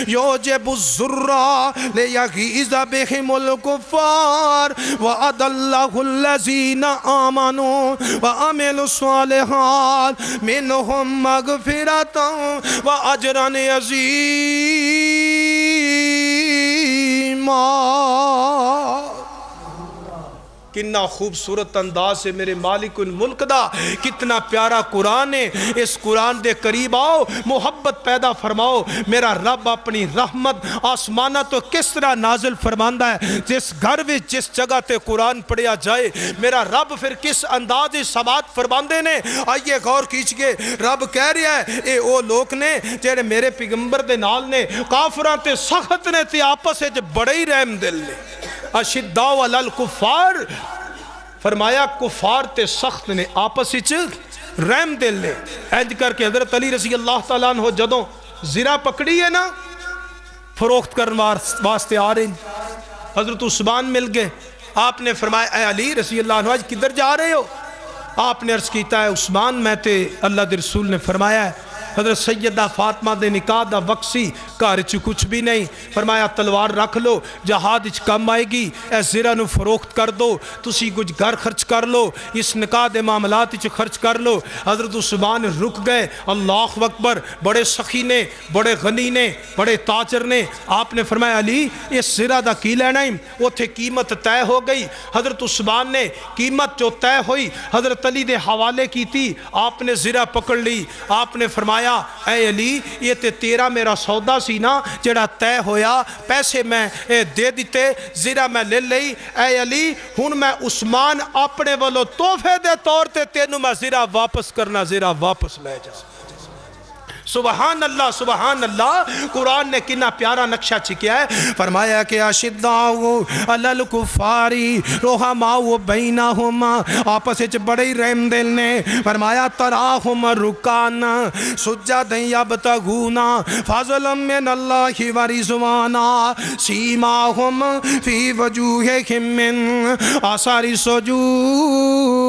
یعجب الزراء لیغیظ بہم الکفار وأضلہ الذین آمنوا وعملوا الصالحات منہم مغفرۃ واجرا عظیما کتنا خوبصورت انداز سے میرے مالک الملک دا کتنا پیارا قرآن ہے اس قرآن دے قریب آؤ محبت پیدا فرماؤ میرا رب اپنی رحمت آسمانہ تو کس طرح نازل فرماندہ ہے جس گھر میں جس جگہ تے قرآن پڑھیا جائے میرا رب پھر کس انداز سماعت فرماندے نے آئیے غور کیجئے رب کہہ رہا ہے اے او لوگ نے جیڑے میرے پیغمبر دے نال نے کافران تے سخت نے تے آپس ہے جو بڑے ہی رحم دل نے اشداء علی الکفار فرمایا کفار تے سخت نے آپس ہی رحم دل نے اینج کر کے حضرت علی رضی اللہ تعالیٰ عنہ جدوں زرہ پکڑی ہے نا فروخت کرنے واسطے آ رہے ہیں حضرت عثمان مل گئے آپ نے فرمایا اے علی رضی اللہ عنہ آج کدھر جا رہے ہو آپ نے عرض کیتا ہے عثمان میں تے اللہ دے رسول نے فرمایا ہے حضرت سیدہ فاطمہ دے نکاح دا وقت سی گھر چ کچھ بھی نہیں فرمایا تلوار رکھ لو جہاد وچ کم آئے گی اے زرہ نو فروخت کر دو تسی کچھ گھر خرچ کر لو اس نکاح دے معاملات وچ خرچ کر لو حضرت عثمان رک گئے اللہ اکبر بڑے سخی نے بڑے غنی نے بڑے تاجر نے آپ نے فرمایا علی اس زرہ دا کی لینا ہی اوتھے قیمت طے ہو گئی حضرت عثمان نے قیمت جو طے ہوئی حضرت علی دے حوالے کی تھی آپ نے زرہ پکڑ لی آپ نے فرمایا اے علی یہ تے تیرا میرا سودا سی نا جڑا طے ہویا پیسے میں دے دیتے زرہ میں لے لئی اے علی ہن میں عثمان اپنے والو تحفے دے طور تے تینوں میں زرہ واپس کرنا زرہ واپس لے جا سبحان اللہ قرآن نے کنا پیارا نقشہ چکیا ہے فرمایا کہ اشداء علی الکفار رحماء بینہم آپس وچ بڑے رحم دل نے فرمایا تراہم رکعا سجدا یبتغون فضلا من اللہ ورضوانا سیماہم فی وجوہہم من آثار السجود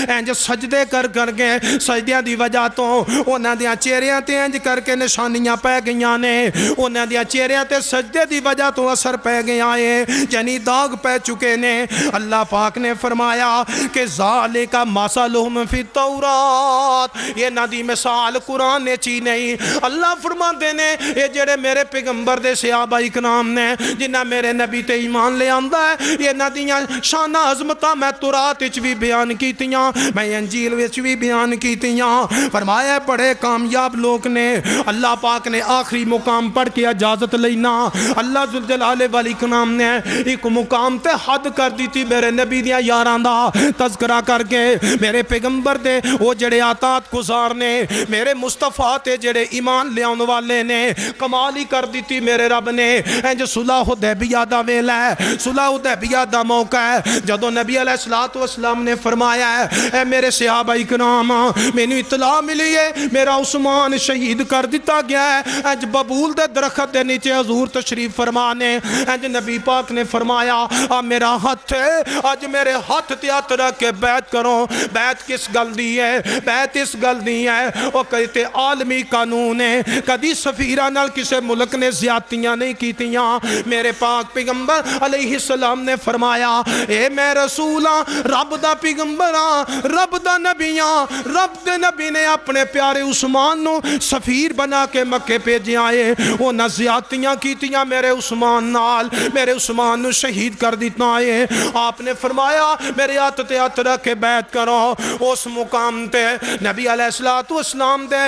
انج سجدے کر کے سجدیاں دی وجہ تو انہاں دیاں چہریاں انج کر کے نشانیاں پہ گئیاں نے انہاں دیاں چہریاں تے سجدے دی وجہ تو اثر پہ گیا ہے یعنی داغ پہ چکے نے اللہ پاک نے فرمایا کہ ذالک مثلہم فی التوراۃ یہ نہ دی مثال قرآن نے چی نہیں اللہ فرما دینے یہ جڑے میرے پیغمبر دے صحابہ اکرام نے جنہ میرے نبی تے ایمان لے آندہ ہے یہ نہ دیاں شانہ عظمتہ میں تورات وچ بھی بیان کیتیاں میں انجیل وچ بھی بیان کیتیاں فرمایا بڑے کامیاب لوگ فاروق نے اللہ پاک نے آخری مقام پڑھ کے اجازت لینا اللہ ذوالجلال والاکرام نے ایک مقام تے حد کر دی تھی میرے نبی دیا یاران دا تذکرہ کر کے میرے پیغمبر دے وہ جڑے عطات گزار نے میرے مصطفیٰ تے جڑے ایمان لے آن والے نے کمال ہی کر دی تھی میرے رب نے جو صلح حدیبیہ دا ویلا ہے صلح حدیبیہ دا موقع ہے جدو نبی علیہ السلام نے فرمایا ہے اے میرے صحابہ اکرام میں نے اطلاع ملی ہے میرا عثمان شہید کر دیتا گیا ہے اج ببول دے درخت دے نیچے حضور تشریف فرمانے اج نبی پاک نے فرمایا میرا ہاتھ ہے آج میرے ہاتھ تیات رکھ کے بیعت کرو بیعت کس گل دی ہے بیعت اس گل دی ہے وہ کہتے عالمی قانون ہے کدی سفیرہ نال کسے ملک نے زیادتیاں نہیں کیتیاں میرے پاک پیغمبر علیہ السلام نے فرمایا اے میں رسولاں رب دا پیغمبراں رب دا نبیاں رب دے نبی نے اپنے پیارے عثمان نو سفیر بنا کے مکے بھیجے آئے وہ نہ زیادتیاں کیتیاں میرے عثمان نال میرے عثمان نو شہید کر دیتا آئے آپ نے فرمایا میرے ہاتھ تے ہاتھ رکھ کے بیعت کرو اس مقام تے نبی علیہ السلام دے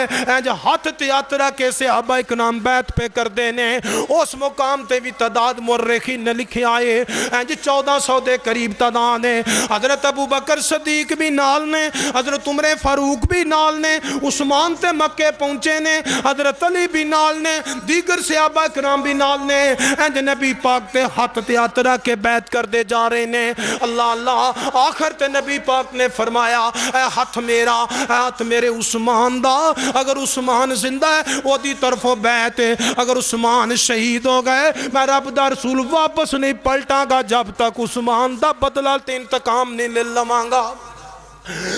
ہاتھ تے ہاتھ رکھ کے صحابہ اکرام بیعت پہ کر دینے اس مقام تے بھی تعداد مورخین نے لکھے آئے 1400 دے قریب تعداد ہے حضرت ابو بکر صدیق بھی نال نے حضرت عمر فاروق بھی نال نے عثمان تے مکے پہنچے نے حضرت علی بھی نال نے دیگر صحابہ اکرام بھی نال نے نبی پاک تے ہاتھ تے ہاتھ رکھ کے بیعت کر دے جا رہے نے اللہ اللہ آخر تے نبی پاک نے فرمایا اے ہاتھ میرا اے ہاتھ میرے عثمان دا اگر عثمان زندہ ہے وہ دی طرفوں بیعت ہے اگر عثمان شہید ہو گئے میں رب دا رسول واپس نہیں پلٹاں گا جب تک عثمان دا بدلہ تے انتقام نہیں لے لواں گا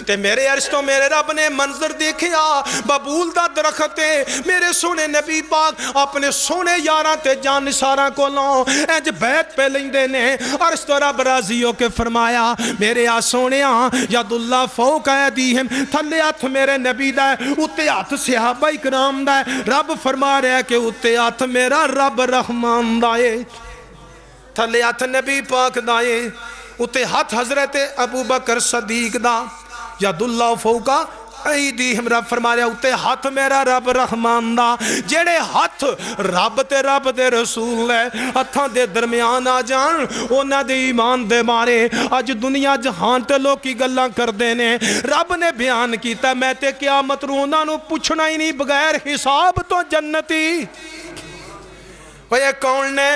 تے میرے عرش تو میرے رب نے منظر دیکھیا ببول دا درخت میرے سونے نبی پاک اپنے سونے یاراں تے جان نثاراں کو لوں انج بیعت پہ لیندے نے عرش تو رب راضی ہو کے فرمایا میرے آ سونیاں ید اللہ فوق ایدیہم تھلے ہاتھ میرے نبی دا ہے اتے ہاتھ صحابہ اکرام دا ہے رب فرما رہا ہے کہ اتے ہاتھ میرا رب رحمان دا ہے تھلے ہاتھ نبی پاک دا ہے اتے ہاتھ حضرت ابو بکر صدیق دا ید اللہ فوقا ایدیہم رب فرما رہا اتے ہاتھ میرا رب رحمان دا جڑے ہاتھ رب دے رسول ہے ہاتھاں دے درمیان آ جان اونا دے ایمان دے مارے آج دنیا جہان تے لوگ کی گلاں کر دینے رب نے بیان کیتا میں تے قیامت رونا نو پوچھنا ہی نہیں بغیر حساب تو جنتی وہ یہ کون نے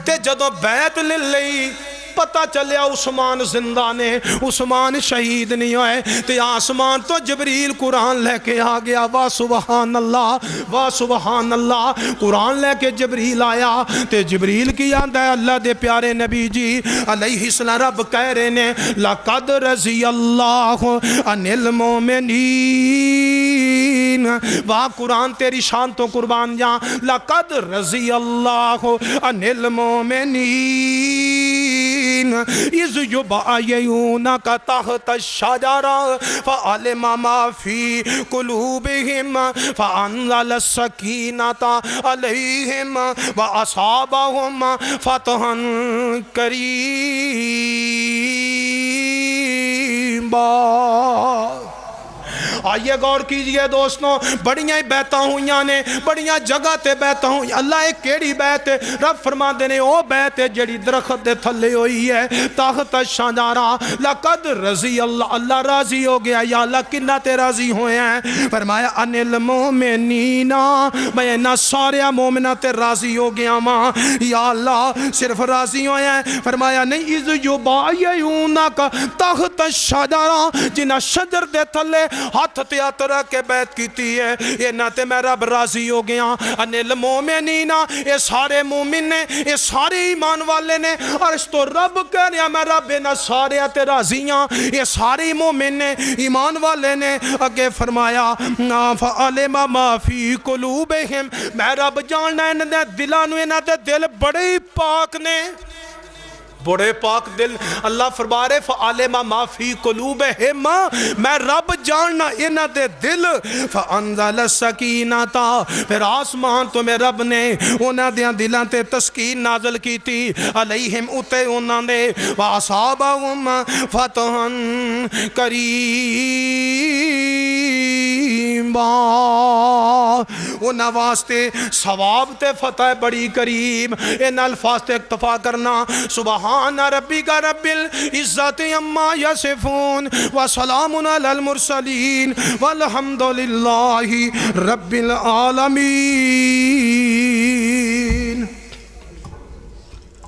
تے جدو بیعت لے لئی پتہ چلیا عثمان زندہ نے عثمان شہید نہیں ہوئے تے آسمان تو جبریل قرآن لے کے آ گیا واہ سبحان اللہ قرآن لے کے جبریل آیا تے جبریل کی آندہ ہے اللہ دے پیارے نبی جی علیہ السلام رب کہہ رہے نے لَقَدْ رَضِيَ اللَّهُ عَنِ الْمُؤْمِنِينَ واہ قرآن تیری شان تو قربان جاں لَقَدْ رَضِيَ اللَّهُ عَنِ الْمُؤْمِنِينَ اِذْ يُبَايِعُونَكَ تَحْتَ الشَّجَرَةِ فَعَلِمَ مَا فِي قُلُوبِهِمْ فَأَنزَلَ السَّكِينَةَ عَلَيْهِمْ وَأَصَابَهُمْ فَتْحًا قَرِيبًا آئیے غور کیجئے دوستوں بڑیاں بیعتاں ہوئیاں نے بڑیاں جگہ تے بیعتاں ہوئیاں اللہ ایک کیڑی بیعت ہے رب فرما دینے او بیعت ہے جڑی درخت دے تھلے ہوئی ہے تحت الشجرہ لقد رضی اللہ راضی ہو گیا یا اللہ کنہ تے راضی ہوئے ہیں فرمایا ان المومنین میں نہ سارے مومنہ تے راضی ہو گیا ماں یا اللہ صرف راضی ہوئے ہیں فرمایا نہیں اذ یبایعونک تحت الشجرہ جنہ شجر دے تھلے ہاتھ تیات رکھ کے بیعت کیتی ہے یہ نہ تے میں رب راضی ہو گیا ان المومنین یہ سارے مومن نے یہ سارے ایمان والے نے اور اس تو رب کہہ رہا میں رب نہ سارے تے راضیاں یہ سارے مومن نے ایمان والے نے اگے فرمایا فَعَلِمَ مَا فِي قُلُوبِهِمْ میں رب جاننا ہے انہیں دلانو انہیں تے دل بڑے پاک نے بڑے پاک دل اللہ فرما رہے فَعَلِمَ مَا فِي قُلُوبِهِمْ میں رب جاننا انہ دے دل فَأَنزَلَ السَّكِينَةَ پھر آسمان تو میں رب نے انہ دیاں دلان تے تسکین نازل کی تھی علیہم اتے انہ نے وَأَصَابَهُمْ فَتْحًا قَرِيبًا انہاں واسطے ثواب تے فتح بڑی قریب. ان الفاظ تے اکتفا کرنا. سبحان ربک رب العزت عما یصفون وسلام علی المرسلین والحمد للہ رب العالمین.